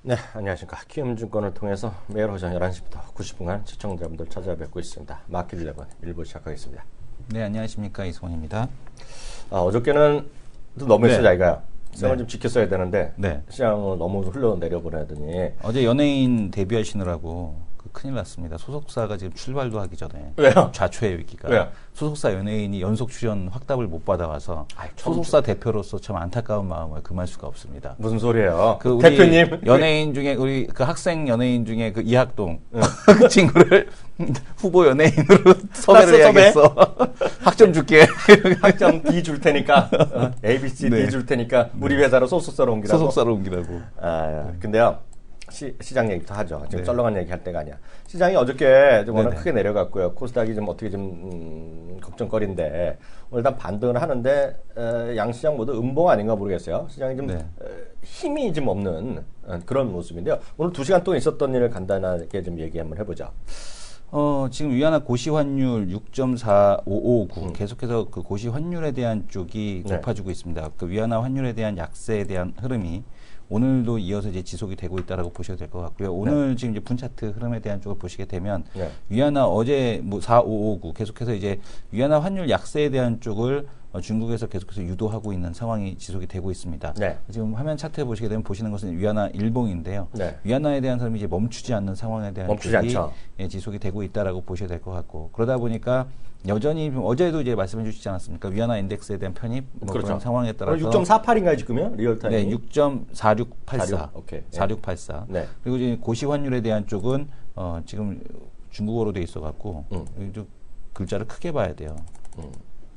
네, 안녕하십니까. 키움증권을 통해서 매일 오전 11시부터 90분간 시청자분들 찾아뵙고 있습니다. 마켓 11 1부 시작하겠습니다. 네, 안녕하십니까. 이승원입니다. 어저께는 또 너무했어요, 네. 자기가. 시장을 네. 좀 지켰어야 되는데 네. 시장을 너무 흘러내려보내더니. 어제 연예인 데뷔하시느라고 큰일 났습니다. 소속사가 지금 출발도 하기 전에 왜요? 좌초의 위기가. 왜요? 소속사 연예인이 연속 출연 확답을 못 받아와서 소속사 대표로서 참 안타까운 마음을 금할 수가 없습니다. 무슨 소리예요? 그 우리 대표님 연예인 중에 우리 그 학생 연예인 중에 그 이학동 그 친구를 후보 연예인으로 섭외를 해야겠어. 학점 줄게. 학점 D 줄 테니까 A, B, C, 네. D 줄 테니까 우리 회사로 소속사로 옮기라고. 소속사로 옮기라고. 근데요. 시장 얘기부터 하죠. 지금 네. 썰렁한 얘기 할 때가 아니야. 시장이 어저께 좀 워낙 네네. 크게 내려갔고요. 코스닥이 좀 어떻게 좀 걱정거리인데 오늘 일단 반등을 하는데 양시장 모두 음봉 아닌가 모르겠어요. 시장이 좀 네. 힘이 좀 없는 그런 모습인데요. 오늘 2시간 동안 있었던 일을 간단하게 좀 얘기 한번 해보자. 지금 위안화 고시 환율 6.4559 계속해서 그 고시 환율에 대한 쪽이 네. 높아지고 있습니다. 그 위안화 환율에 대한 약세에 대한 흐름이 오늘도 이어서 이제 지속이 되고 있다라고 보셔도 될 것 같고요. 오늘 지금 이제 분차트 흐름에 대한 쪽을 보시게 되면 네. 위안화 어제 뭐 4559 계속해서 이제 위안화 환율 약세에 대한 쪽을 중국에서 계속해서 유도하고 있는 상황이 지속이 되고 있습니다. 네. 지금 화면 차트 보시게 되면 보시는 것은 위안화 일봉인데요. 네. 위안화에 대한 흐름이 이제 멈추지 않는 상황에 대한 멈추지 쪽이 않죠. 예, 지속이 되고 있다라고 보셔야 될 것 같고 그러다 보니까 여전히 어제도 이제 말씀해 주시지 않았습니까? 위안화 인덱스에 대한 편입 뭐 그렇죠. 그런 상황에 따라서 6.48인가요 지금요? 리얼타임. 네, 6.4684. 오케이. 4684. 네. 그리고 이제 고시 환율에 대한 쪽은 지금 중국어로 돼 있어 갖고 좀 글자를 크게 봐야 돼요.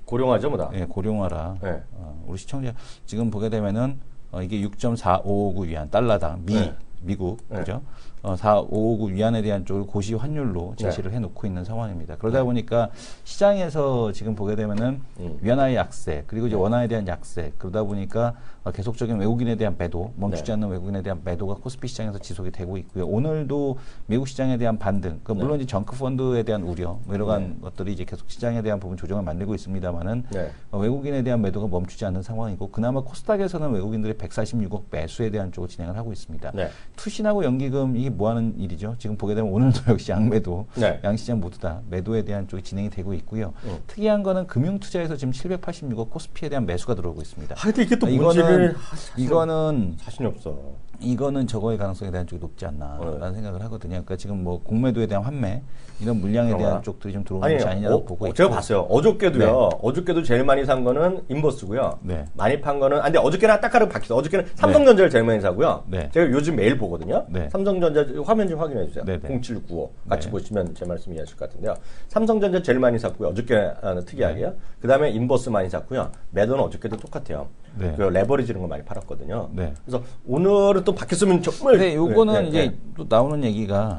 고령화죠, 뭐다. 예, 고령화라. 네. 우리 시청자 지금 보게 되면은 이게 6.4559 위안 달러당 네. 미국 네. 그죠? 4559 위안에 대한 쪽을 고시 환율로 제시를 해놓고 있는 상황입니다. 그러다 보니까 시장에서 지금 보게 되면은 위안화의 약세 그리고 이제 원화에 대한 약세 그러다 보니까 계속적인 외국인에 대한 매도 멈추지 않는 외국인에 대한 매도가 코스피 시장에서 지속이 되고 있고요. 오늘도 미국 시장에 대한 반등 물론 이제 정크 펀드에 대한 우려 뭐 이러한 것들이 이제 계속 시장에 대한 부분 조정을 만들고 있습니다만은 외국인에 대한 매도가 멈추지 않는 상황이고 그나마 코스닥에서는 외국인들의 146억 매수에 대한 쪽을 진행을 하고 있습니다. 네. 투신하고 연기금 이게 뭐 하는 일이죠? 지금 보게 되면 오늘도 역시 양매도, 네. 양시장 모두 다 매도에 대한 쪽이 진행이 되고 있고요. 특이한 거는 금융투자에서 지금 786억 코스피에 대한 매수가 들어오고 있습니다. 근데 이게 또 뭔지를 이거는 자신이 없어. 이거는 저거의 가능성에 대한 쪽이 높지 않나라는 생각을 하거든요. 그러니까 지금 뭐 공매도에 대한 환매 이런 물량에 대한 쪽들이 좀 들어오는 것이 아니냐고 보고 있고. 제가 봤어요. 어저께도요. 네. 어저께도 제일 많이 산 거는 인버스고요. 네. 많이 판 거는 근데 어저께는 딱 가르고 바뀌었어. 어저께는 삼성전자를 제일 많이 사고요. 네. 제가 요즘 매일 보거든요. 네. 삼성전자 화면 좀 확인해 주세요. 네, 네. 0795 같이 네. 보시면 제 말씀 이해하실 것 같은데요. 삼성전자 제일 많이 샀고요. 어저께 특이하게요. 그다음에 인버스 많이 샀고요. 매도는 어저께도 똑같아요. 네. 그 레버리지 이런 거 많이 팔았거든요. 네. 그래서 오늘은 또 바뀌었으면 정말 근데 요거는 네, 네, 이제 네. 또 나오는 얘기가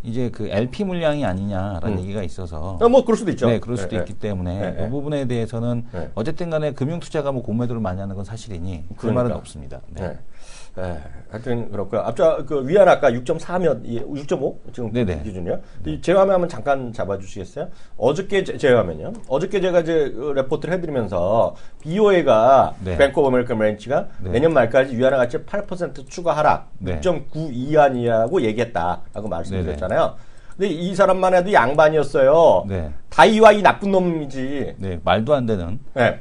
이제 그 LP 물량이 아니냐라는 얘기가 있어서 뭐 그럴 수도 있죠. 네, 그럴 수도 네, 있기 때문에 네, 네. 이 부분에 대해서는 네. 어쨌든 간에 금융투자가 뭐 공매도를 많이 하는 건 사실이니 그 그러니까. 말은 없습니다. 네. 하여튼 그렇고요. 앞서 그 위안 아까 6.4몇, 6.5 지금 네네. 기준이요. 이 제화면 한번 잠깐 잡아주시겠어요? 어저께 제화면요. 어저께 제가 이제 레포트를 해드리면서 BOA가 네. 뱅크 오브 아메리칸 렌치가 네. 내년 말까지 위안화 가치 8% 추가 하락, 네. 6.9 이하냐고 얘기했다라고 말씀드렸잖아요. 네네. 근데 이 사람만 해도 양반이었어요. 네. 다이와 이 나쁜 놈이지. 네, 말도 안 되는. 네.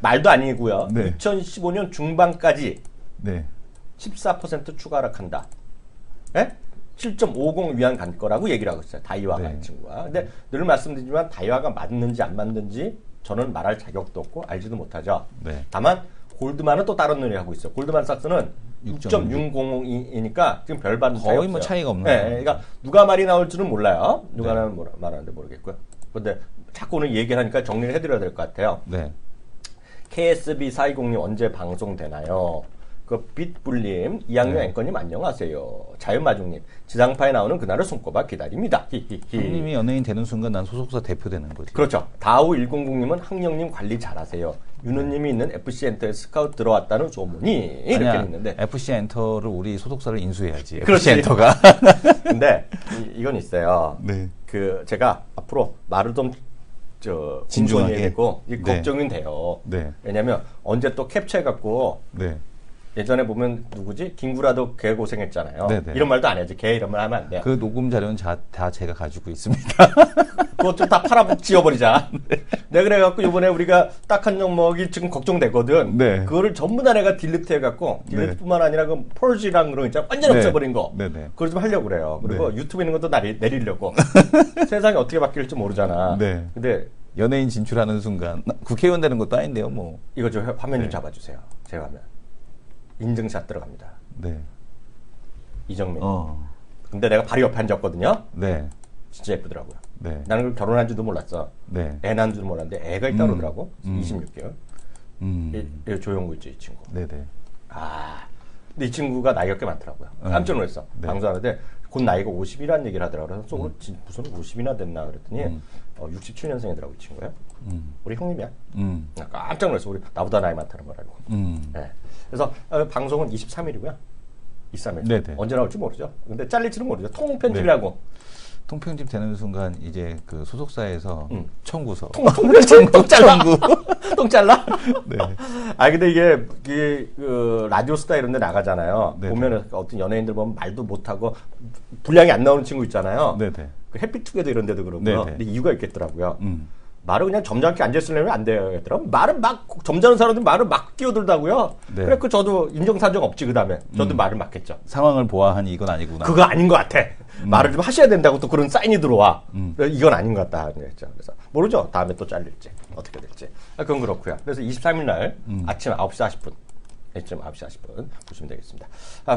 말도 아니고요. 네. 2015년 중반까지 네. 14% 추가 하락한다. 예? 7.50 위안 간 거라고 얘기를 하고 있어요. 다이와가 네. 이 친구가. 근데 늘 말씀드리지만 다이와가 맞는지 안 맞는지 저는 말할 자격도 없고 알지도 못하죠. 네. 다만 골드만은 또 다른 논의를 하고 있어요. 골드만삭스는 6.6. 6.602이니까 지금 별반 거의 차이 뭐 없어요. 차이가 없는 네, 거예요. 그러니까 누가 말이 나올지는 몰라요. 누가 네. 말하는데 모르겠고요. 근데 자꾸 오늘 얘기를 하니까 정리를 해드려야 될 것 같아요. 네. KSB 4206 언제 방송되나요? 그 빛불님, 이학년 네. 앵커님 안녕하세요. 자연마중님, 지상파에 나오는 그날을 손꼽아 기다립니다. 히히히. 형님이 연예인 되는 순간 난 소속사 대표 되는 거지. 그렇죠. 다우100님은 항영님 관리 잘하세요. 윤우님이 있는 FC엔터에 스카우트 들어왔다는 소문이 이렇게 아니야, 있는데. FC 엔터를 우리 소속사를 인수해야지. 그렇지. FC 엔터가. 근데 이건 있어요. 네. 그 제가 앞으로 말을 좀 진중하게. 공손히 되고 네. 걱정은 돼요. 네. 왜냐면 언제 또 캡처해갖고 네. 예전에 보면 누구지? 김구라도 개 고생했잖아요. 네네. 이런 말도 안 해야지. 개 이런 말 하면 안 돼요. 그 녹음 자료는 다 제가 가지고 있습니다. 그것 좀 다 팔아지워버리자. 내가 그래갖고 이번에 우리가 딱 한 종목이 지금 걱정되거든. 네. 그거를 전부 다 내가 딜리트 해갖고 딜리트뿐만 아니라 그 펄지랑 그런 거 있잖아. 완전 네. 없애버린 거. 네네. 그걸 좀 하려고 그래요. 그리고 네. 유튜브 있는 것도 내리려고. 세상이 어떻게 바뀔지 모르잖아. 네. 근데 연예인 진출하는 순간 국회의원 되는 것도 아닌데요, 뭐. 이거 좀 화면 좀 네. 잡아주세요. 제 화면. 인증샷 들어갑니다. 네. 이정민. 근데 내가 바로 옆에 앉았거든요. 네. 진짜 예쁘더라고요. 네. 나는 그걸 결혼한 줄도 몰랐어. 네. 애 낳은 줄도 몰랐는데 애가 있다 그러더라고. 26개월. 조용구 있죠, 이 친구. 네네. 아, 근데 이 친구가 나이가 꽤 많더라고요. 깜짝 놀랐어. 네. 방송하는데 곧 나이가 50이라는 얘기를 하더라고요. 그래서 무슨 50이나 됐나 그랬더니 67년생이더라고 이 친구야. 우리 형님이야. 깜짝 놀랐어. 우리 나보다 나이 많다는 걸 알고. 네. 그래서 방송은 23일이고요. 23일. 네네. 언제 나올지 모르죠. 근데 잘릴지는 모르죠. 통편집이라고. 통편집 되는 순간 이제 그 소속사에서 청구서. 통 잘라. 통 잘라? 네. 아 근데 이게 그 라디오스타 이런 데 나가잖아요. 네네. 보면은 어떤 연예인들 보면 말도 못하고 분량이 안 나오는 친구 있잖아요. 네네. 그 해피투게더 이런 데도 그러고요. 네네. 근데 이유가 있겠더라고요. 말을 그냥 점잖게 앉아있으려면 안 되겠더라고요. 말은 막 점잖은 사람들 말을 막 끼어들다고요. 네. 그래서 저도 인정사정 없지 그 다음에 저도 말을 막 했죠. 상황을 보아하니 이건 아니구나. 그거 아닌 것 같아. 말을 좀 하셔야 된다고 또 그런 사인이 들어와. 그래서 이건 아닌 것 같다. 그랬죠. 그래서 모르죠. 다음에 또 잘릴지 어떻게 될지. 그건 그렇고요. 그래서 23일 날 아침 9시 40분. 쯤 9시 40분 보시면 되겠습니다.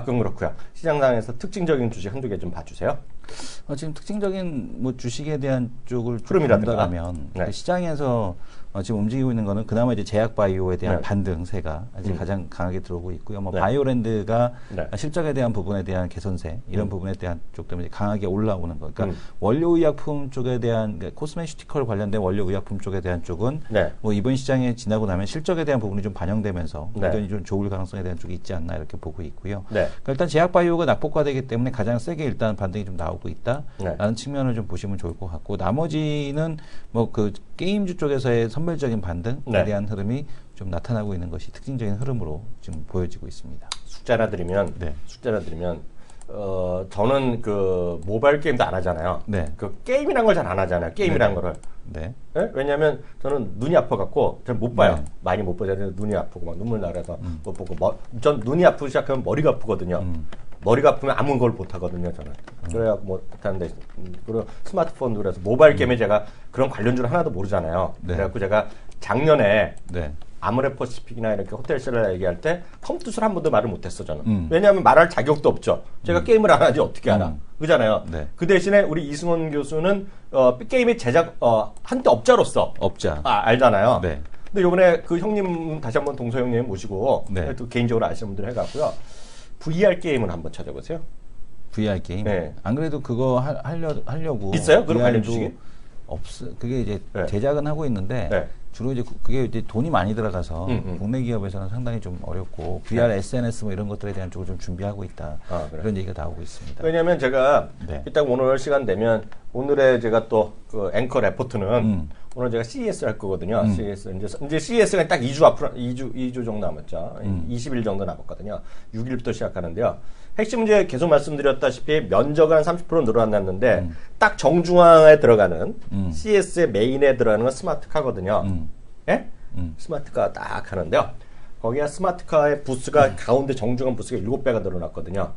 그건 그렇고요. 시장상에서 특징적인 주식 한두 개 좀 봐주세요. 지금 특징적인 뭐 주식에 대한 쪽을 흐름이라든가. 본다면 네. 시장에서 지금 움직이고 있는 거는 그나마 이제 제약 바이오에 대한 네. 반등세가 아직 가장 강하게 들어오고 있고요. 뭐 네. 바이오랜드가 네. 실적에 대한 부분에 대한 개선세 이런 부분에 대한 쪽 때문에 강하게 올라오는 거. 그러니까 원료의약품 쪽에 대한 그러니까 코스메티컬 관련된 원료의약품 쪽에 대한 쪽은 네. 뭐 이번 시장에 지나고 나면 실적에 대한 부분이 좀 반영되면서 네. 여전히 좀 좋을 가능성에 대한 쪽이 있지 않나 이렇게 보고 있고요. 네. 그러니까 일단 제약 바이오가 낙폭화되기 때문에 가장 세게 일단 반등이 좀 나오고 있다라는 측면을 좀 보시면 좋을 것 같고 나머지는 뭐 그 게임주 쪽에서의 선별적인 반등에 네. 대한 흐름이 좀 나타나고 있는 것이 특징적인 흐름으로 지금 보여지고 있습니다. 숫자 하나 드리면 네. 저는 그 모바일 게임도 안 하잖아요. 네. 그 게임이란 걸 잘 안 하잖아요. 게임이란 거를. 네. 네? 왜냐하면 저는 눈이 아파갖고 잘 못 봐요. 네. 많이 못 보잖아요. 눈이 아프고 막 눈물 나서 못 보고 전 눈이 아프기 시작하면 머리가 아프거든요. 머리가 아프면 아무 걸 못 하거든요. 저는 그래갖고 못 하는데 그리고 스마트폰도 그래서 모바일 게임에 제가 그런 관련주를 하나도 모르잖아요. 네. 그래갖고 제가 작년에 네. 아모레퍼시픽이나 이렇게 호텔셀러 얘기할 때 컴투스를 한 번도 말을 못했어 저는. 왜냐하면 말할 자격도 없죠. 제가 게임을 안 하지 어떻게 알아? 그잖아요. 네. 그 대신에 우리 이승원 교수는 게임의 제작 한때 업자로서 업자. 알잖아요. 네. 근데 이번에 그 형님 다시 한번 동서 형님 모시고 네. 또 개인적으로 아시는 분들 해갖고요. VR 게임을 한번 찾아보세요. VR 게임. 네. 안 그래도 그거 하려고 있어요? 그런 관련 VR도 주식이? 그게 이제 네. 제작은 하고 있는데 네. 주로 이제 그게 이제 돈이 많이 들어가서 국내 기업에서는 상당히 좀 어렵고 VR, SNS 뭐 이런 것들에 대한 쪽을 좀 준비하고 있다. 그래. 이런 얘기가 나오고 있습니다. 왜냐하면 제가 네. 이따 오늘 시간 되면 오늘의 제가 또 그 앵커 레포트는 오늘 제가 CES 할 거거든요. CES 이제 CES가 딱 2주 앞으로 2주 정도 남았죠. 20일 정도 남았거든요. 6일부터 시작하는데요. 핵심 이제 계속 말씀드렸다시피 면적은 한 30% 늘어났는데 딱 정중앙에 들어가는 CES의 메인에 들어가는 건 스마트카거든요. 예? 스마트카 딱 하는데요. 거기가 스마트카의 부스가 가운데 정중앙 부스가 7배가 늘어났거든요.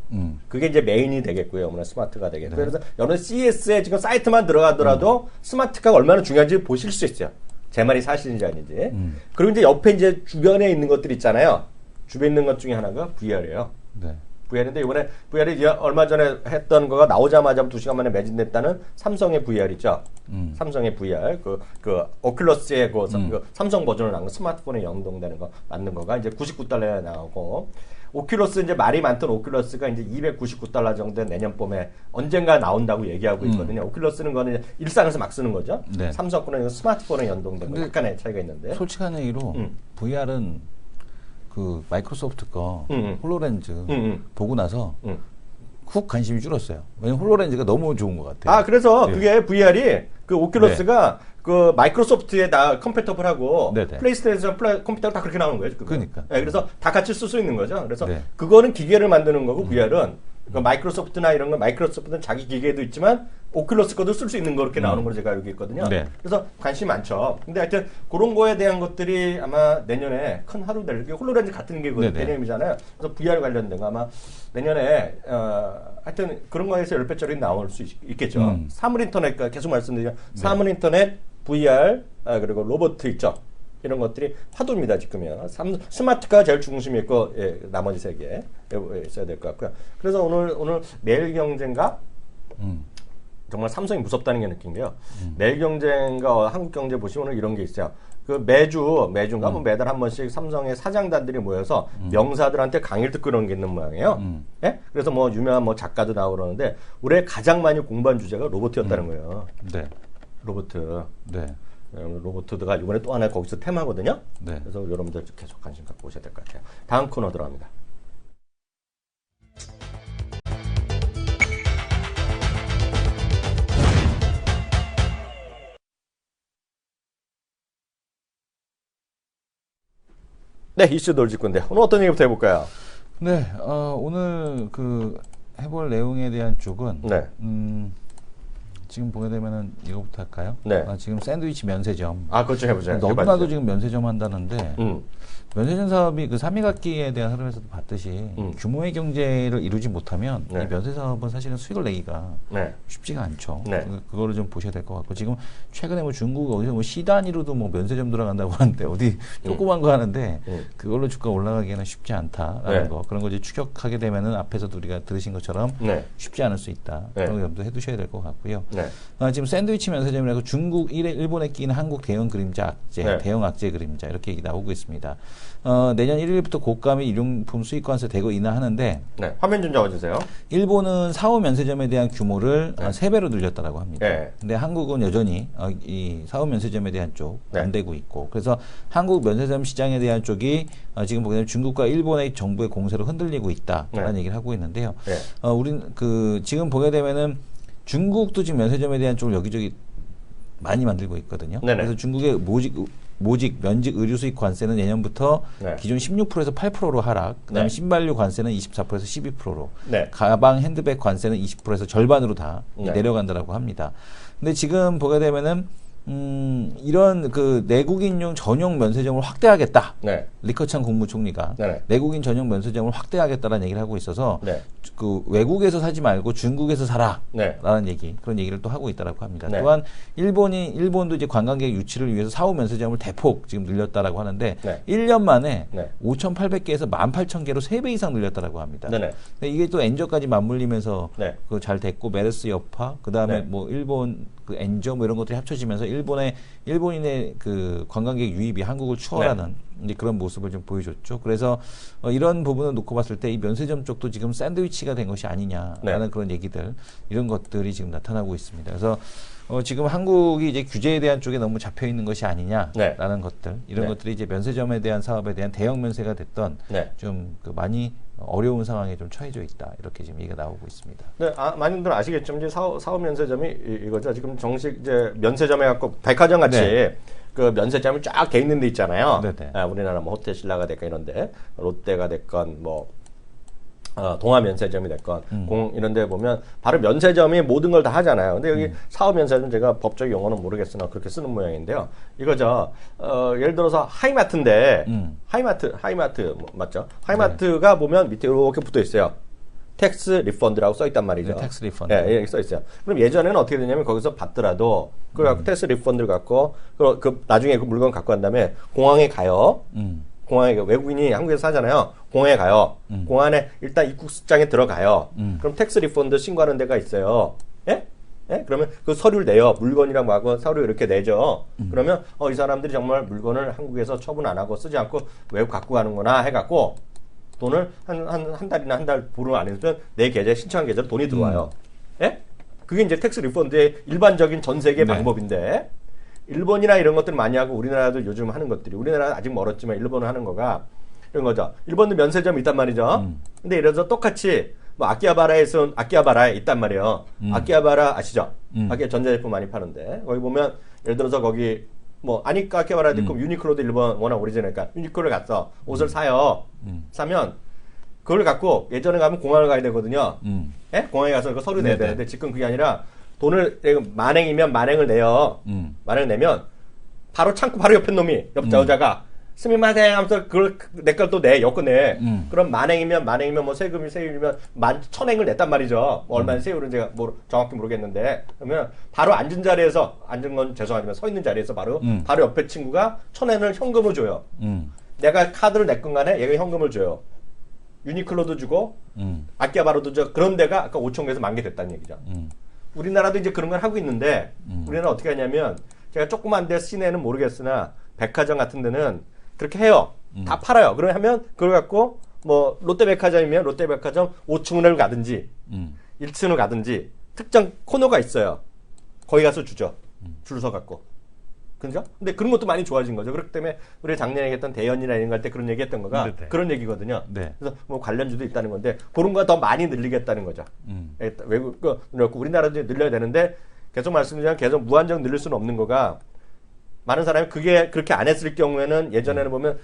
그게 이제 메인이 되겠고요. 오늘 스마트가 되겠고요. 그래서 여러 CES에 지금 사이트만 들어가더라도 스마트카가 얼마나 중요한지 보실 수 있어요. 제 말이 사실인지 아닌지. 그리고 이제 옆에 이제 주변에 있는 것들 있잖아요. 주변에 있는 것 중에 하나가 VR이에요. 네. VR인데 이번에 VR이 얼마 전에 했던 거가 나오자마자 2시간 만에 매진됐다는 삼성의 VR이죠. 삼성의 VR 그 오큘러스의 그 삼성 버전을 나온 거 스마트폰에 연동되는 거 맞는 거가 이제 99달러에 나오고 오큘러스 이제 말이 많던 오큘러스가 이제 299달러 정도 내년 봄에 언젠가 나온다고 얘기하고 있거든요. 오큘러스는 거는 이제 일상에서 막 쓰는 거죠. 네. 삼성 거는 스마트폰에 연동된 거 약간의 차이가 있는데. 솔직한 얘기로 VR은 그 마이크로소프트 거 홀로렌즈 보고 나서 훅 관심이 줄었어요. 왜냐면 홀로렌즈가 너무 좋은 것 같아요. 그래서 네. 그게 VR이 그 오큘러스가 그 마이크로소프트에 다 컴패터블하고 네네. 플레이스테이션 컴퓨터가 다 그렇게 나오는 거예요. 지금. 그러니까. 네, 그래서 다 같이 쓸 수 있는 거죠. 그래서 네. 그거는 기계를 만드는 거고 VR은 그 마이크로소프트나 이런 건 마이크로소프트는 자기 기계도 있지만 오큘러스 거도 쓸 수 있는 거 그렇게 나오는 걸 제가 알고 있거든요. 네. 그래서 관심이 많죠. 근데 하여튼 그런 거에 대한 것들이 아마 내년에 큰 하루 될 게 홀로렌즈 같은 게 네네. 개념이잖아요. 그래서 VR 관련된 거 아마 내년에 하여튼 그런 거에서 10배짜리 나올 수 있겠죠. 사물 인터넷 계속 말씀드리죠. 사물 인터넷, VR 그리고 로봇 있죠. 이런 것들이 화두입니다, 지금이요. 스마트가 제일 중심이 있고, 예, 나머지 세 개 있어야 될 것 같고요. 그래서 오늘 매일경제인가? 정말 삼성이 무섭다는 게 느낀 게요. 매일경제인가 한국경제 보시면 이런 게 있어요. 그 매주인가 뭐 매달 한 번씩 삼성의 사장단들이 모여서 명사들한테 강의를 듣고 그런 게 있는 모양이에요. 예? 그래서 뭐 유명한 뭐 작가도 나오고 그러는데 올해 가장 많이 공부한 주제가 로봇이었다는 거예요. 네. 로봇. 네. 로봇가 이번에 또 하나 거기서 테마거든요. 네. 그래서 여러분들 계속 관심 갖고 오셔야 될 것 같아요. 다음 코너 들어갑니다. 네, 이슈 돌직구인데 오늘 어떤 얘기부터 해볼까요? 네. 오늘 그 해볼 내용에 대한 쪽은 네. 지금 보게 되면은 이거부터 할까요? 네. 지금 샌드위치 면세점. 그것 좀 해보자. 너무나도 지금 면세점 한다는데 면세점 사업이 그 삼위각기에 대한 흐름에서도 봤듯이 규모의 경제를 이루지 못하면 네. 이 면세 사업은 사실은 수익을 내기가 네. 쉽지가 않죠. 네. 그거를 좀 보셔야 될 것 같고 지금 최근에 뭐 중국 어디서 뭐 시 단위로도 뭐 면세점 들어간다고 하는데 어디 조그만 거 하는데 그걸로 주가 올라가기에는 쉽지 않다라는 네. 거 그런 거 이제 추격하게 되면은 앞에서도 우리가 들으신 것처럼 네. 쉽지 않을 수 있다. 네. 그런 거 염두해 두셔야 될 것 같고요. 네. 지금 샌드위치 면세점이라고 중국, 일본에 끼는 한국 대형 그림자 악재, 네. 대형 악재 그림자 이렇게 얘기 나오고 있습니다. 내년 1일부터 고가 및 일용품 수입관세 대거 인하하는데 네. 화면 좀 잡아주세요. 일본은 4호 면세점에 대한 규모를 네. 3배로 늘렸다고 합니다. 네. 근데 한국은 여전히 이 4호 면세점에 대한 쪽 안 네. 되고 있고 그래서 한국 면세점 시장에 대한 쪽이 지금 보게 되면 중국과 일본의 정부의 공세로 흔들리고 있다라는 네. 얘기를 하고 있는데요. 네. 우린 지금 보게 되면은 중국도 지금 면세점에 대한 쪽을 여기저기 많이 만들고 있거든요. 네네. 그래서 중국의 면직 의류 수입 관세는 내년부터 네. 기존 16%에서 8%로 하락, 그다음에 네. 신발류 관세는 24%에서 12%로, 네. 가방, 핸드백 관세는 20%에서 절반으로 다 네. 내려간다라고 합니다. 근데 지금 보게 되면은 이런 그 내국인용 전용 면세점을 확대하겠다. 네. 리커창 국무총리가 네네. 내국인 전용 면세점을 확대하겠다라는 얘기를 하고 있어서 네. 그 외국에서 사지 말고 중국에서 사라라는 네. 얘기 그런 얘기를 또 하고 있다라고 합니다. 네. 또한 일본도 이제 관광객 유치를 위해서 4호 면세점을 대폭 지금 늘렸다라고 하는데 네. 1년 만에 네. 5,800개에서 18,000개로 3배 이상 늘렸다라고 합니다. 네네. 근데 이게 또 엔저까지 맞물리면서 네. 그 잘 됐고 메르스 여파 그다음에 네. 뭐 일본 그 엔저 뭐 이런 것들이 합쳐지면서 일본인의 그 관광객 유입이 한국을 추월하는 이제 그런 모습을 좀 보여줬죠. 그래서 이런 부분을 놓고 봤을 때 이 면세점 쪽도 지금 샌드위치가 된 것이 아니냐라는 네. 그런 얘기들 이런 것들이 지금 나타나고 있습니다. 그래서 지금 한국이 이제 규제에 대한 쪽에 너무 잡혀 있는 것이 아니냐라는 네. 것들 이런 네. 것들이 이제 면세점에 대한 사업에 대한 대형 면세가 됐던 네. 좀 그 많이 어려운 상황에 좀 처해져 있다 이렇게 지금 얘기가 나오고 있습니다. 네, 많이들 아시겠지만 이제 사업 면세점이 이거죠. 지금 정식 이제 면세점에 갖고 백화점 같이 네. 그 면세점이 쫙 돼 있는 데 있잖아요. 네네. 우리나라 뭐 호텔 신라가 됐건 이런데 롯데가 됐건 뭐 동아 면세점이 됐건 이런 데 보면 바로 면세점이 모든 걸 다 하잖아요. 근데 여기 사업 면세점 제가 법적 용어는 모르겠으나 그렇게 쓰는 모양인데요. 이거죠. 예를 들어서 하이마트인데 하이마트 맞죠? 하이마트가 보면 밑에 이렇게 붙어 있어요. 텍스 리펀드라고 써 있단 말이죠. 네, 텍스 리펀드. 예, 여기 써 있어요. 그럼 예전에는 어떻게 되냐면 거기서 받더라도 그걸 갖고 텍스 리펀드를 갖고 나중에 그 물건 갖고 간 다음에 공항에 가요. 공항에 외국인이 한국에서 사잖아요. 공항에 가요. 공항에 일단 입국장에 들어가요. 그럼 텍스 리펀드 신고하는 데가 있어요. 예? 예? 그러면 그 서류를 내요. 물건이랑 뭐하고 서류 이렇게 내죠. 그러면 이 사람들이 정말 물건을 한국에서 처분 안 하고 쓰지 않고 외국 갖고 가는구나 해갖고 돈을 한 달이나 한 달 보름 안에서 내 계좌에 신청한 계좌로 돈이 들어와요. 예? 그게 이제 텍스 리펀드의 일반적인 전 세계 네. 방법인데 일본이나 이런 것들 많이 하고 우리나라도 요즘 하는 것들이 우리나라는 아직 멀었지만 일본은 하는 거가 이런 거죠. 일본도 면세점이 있단 말이죠. 근데 이래서 똑같이 뭐 아키하바라에 있단 말이에요. 아키하바라 아시죠? 아키하 전자제품 많이 파는데 거기 보면 예를 들어서 거기 뭐 아니까 아키하바라도 있고 유니클로도 일본 워낙 오래전이니까 유니클로를 가서 옷을 사요. 사면 그걸 갖고 예전에 가면 공항을 가야 되거든요. 예? 공항에 가서 그 서류 내야 되는데 지금 그게 아니라 돈을 만행이면 만행을 내요. 만행을 내면 바로 창구 바로 옆에 놈이 옆 여자가 스미마생 하면서 그걸 내 걸 또 내, 여권 내. 그럼 만행이면 뭐 세금이면 1,000행을 냈단 말이죠. 뭐 얼마나 세율은 제가 뭐 정확히 모르겠는데 그러면 바로 앉은 건 죄송하지만 서 있는 자리에서 바로 옆에 친구가 1,000엔을 현금을 줘요. 내가 카드를 냈건 간에 얘가 현금을 줘요. 유니클로도 주고 아키하바라도 줘. 그런 데가 아까 5,000개에서 10,000개 됐다는 얘기죠. 우리나라도 이제 그런 걸 하고 있는데 우리나라 어떻게 하냐면 제가 조그만 데 시내는 모르겠으나 백화점 같은 데는 그렇게 해요. 다 팔아요. 그러면 하면 그걸 갖고 뭐 롯데백화점이면 롯데백화점 5층을 가든지 1층을 가든지 특정 코너가 있어요. 거기 가서 주죠. 줄 서 갖고. 그죠? 근데 그런 것도 많이 좋아진 거죠. 그렇기 때문에 우리 작년에 얘기했던 대연이나 이런 거 할 때 그런 얘기 했던 거가 네네. 그런 얘기거든요. 네. 그래서 뭐 관련주도 있다는 건데 그런 거 더 많이 늘리겠다는 거죠. 외국 우리나라도 늘려야 되는데 계속 말씀드리면 계속 무한정 늘릴 수는 없는 거가 많은 사람이 그게 그렇게 안 했을 경우에는 예전에는 보면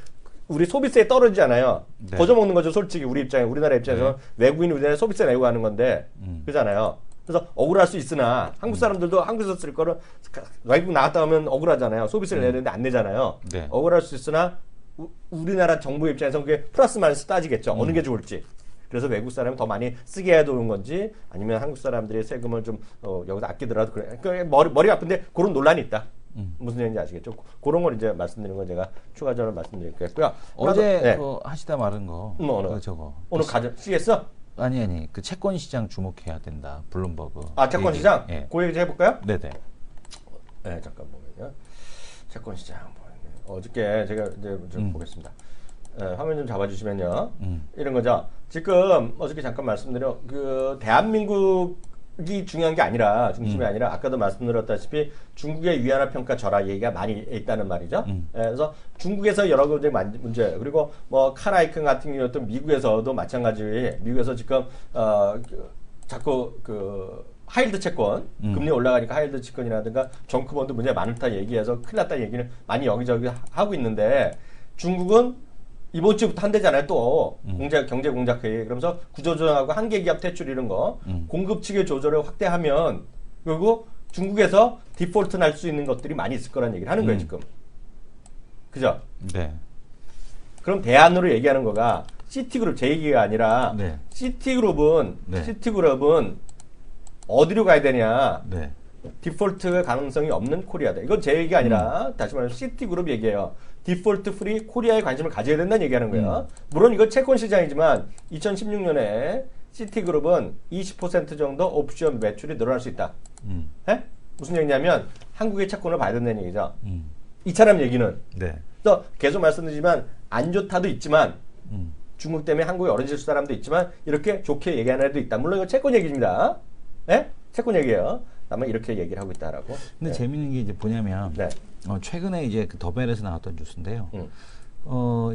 우리 소비세에 떨어지잖아요. 네. 거저먹는 거죠, 솔직히 우리나라 입장에서 외국인이 우리나라에 소비세 내고 하는 건데 그잖아요. 그래서 억울할 수 있으나 한국 사람들도 한국에서 쓸 거를 외국 나갔다 오면 억울하잖아요. 소비세를 내는데 안 내잖아요. 네. 억울할 수 있으나 우리나라 정부 입장에서 그게 플러스 마이너스 따지겠죠. 어느 게 좋을지. 그래서 외국 사람이 더 많이 쓰게 해야 되는 건지 아니면 한국 사람들이 세금을 좀 여기서 아끼더라도 그래. 그러니까 머리가 아픈데 그런 논란이 있다. 무슨 얘기인지 아시겠죠? 그런 걸 이제 말씀드리는 건 제가 추가적으로 말씀드리겠고요. 어제 네. 그 하시다 말은 거. 저거. 오늘 CS? 아니 그 채권 시장 주목해야 된다. 블룸버그. 채권 시장? 예. 그 얘기 해볼까요? 네네. 네, 잠깐 보면요. 채권 시장. 어저께 제가 이제 좀 보겠습니다. 화면 좀 잡아주시면요. 이런 거죠. 지금 어저께 잠깐 말씀드려 그 대한민국이 중요한 게 아니라 중심이 아니라 아까도 말씀드렸다시피 중국의 위안화 평가 절하 얘기가 많이 있다는 말이죠. 그래서 중국에서 여러 가지 문제 그리고 뭐 카라이큰 같은 경우도 미국에서도 마찬가지. 미국에서 지금 자꾸 그 하이힐드 채권 금리 올라가니까 하이힐드 채권이라든가 정크본드 문제가 많다 얘기해서 큰일 났다 얘기를 많이 여기저기 하고 있는데 중국은 이번 주부터 한대잖아요. 또 경제 공작회의 그러면서 구조조정하고 한계기업 퇴출 이런 거 공급 측의 조절을 확대하면 그리고 중국에서 디폴트 날 수 있는 것들이 많이 있을 거라는 얘기를 하는 거예요 지금. 그죠? 네. 그럼 대안으로 얘기하는 거가 시티그룹 제 얘기가 아니라 네. 시티그룹은 어디로 가야 되냐? 네. 디폴트 가능성이 없는 코리아다. 이건 제 얘기가 아니라 다시 말해서 시티그룹 얘기예요. 디폴트 프리 코리아에 관심을 가져야 된다는 얘기하는 거예요. 물론 이거 채권 시장이지만 2016년에 시티그룹은 20% 정도 옵션 매출이 늘어날 수 있다. 예? 무슨 얘기냐면 한국의 채권을 봐야 된다는 얘기죠. 이차람 얘기는. 네. 그래서 계속 말씀드리지만 안 좋다도 있지만 중국 때문에 한국에 어려질 사람도 있지만 이렇게 좋게 얘기하는 애도 있다. 물론 이거 채권 얘기입니다. 예? 채권 얘기예요. 다만 이렇게 얘기를 하고 있다라고. 근데 재밌는 게 이제 뭐냐면 최근에 이제 그 더벨에서 나왔던 뉴스인데요.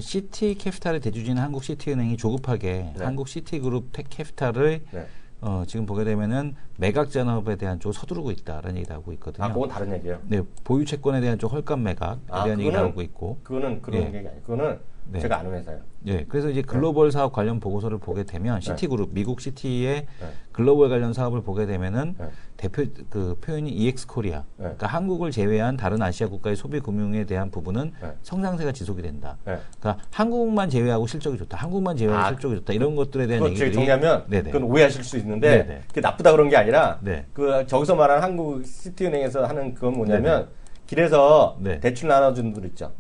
시티 캐피탈의 대주주인 한국 시티은행이 조급하게 한국 시티그룹 캐피탈을 지금 보게 되면은 매각 잔업에 대한 쪽을 서두르고 있다라는 얘기도 하고 있거든요. 그건 다른 얘기예요. 네, 보유 채권에 대한 쪽 헐값 매각에 대한 얘기가 나오고 있고. 그거는 그런 얘기 아니에요. 그거는 제가 아는 회사예요. 네, 그래서 이제 글로벌 사업 관련 보고서를 보게 되면 시티그룹 미국 시티의 글로벌 관련 사업을 보게 되면은 대표 그 표현이 EX 코리아, 그러니까 한국을 제외한 다른 아시아 국가의 소비 금융에 대한 부분은 성장세가 지속이 된다. 그러니까 한국만 제외하고 실적이 좋다, 한국만 제외하고 실적이 좋다 이런 것들에 대한 얘기들이 정리하면 그건 오해하실 수 있는데 그게 나쁘다 그런 게 아니라 그 저기서 말하는 한국 시티은행에서 하는 그건 뭐냐면 길에서 대출 나눠주는 분 있죠.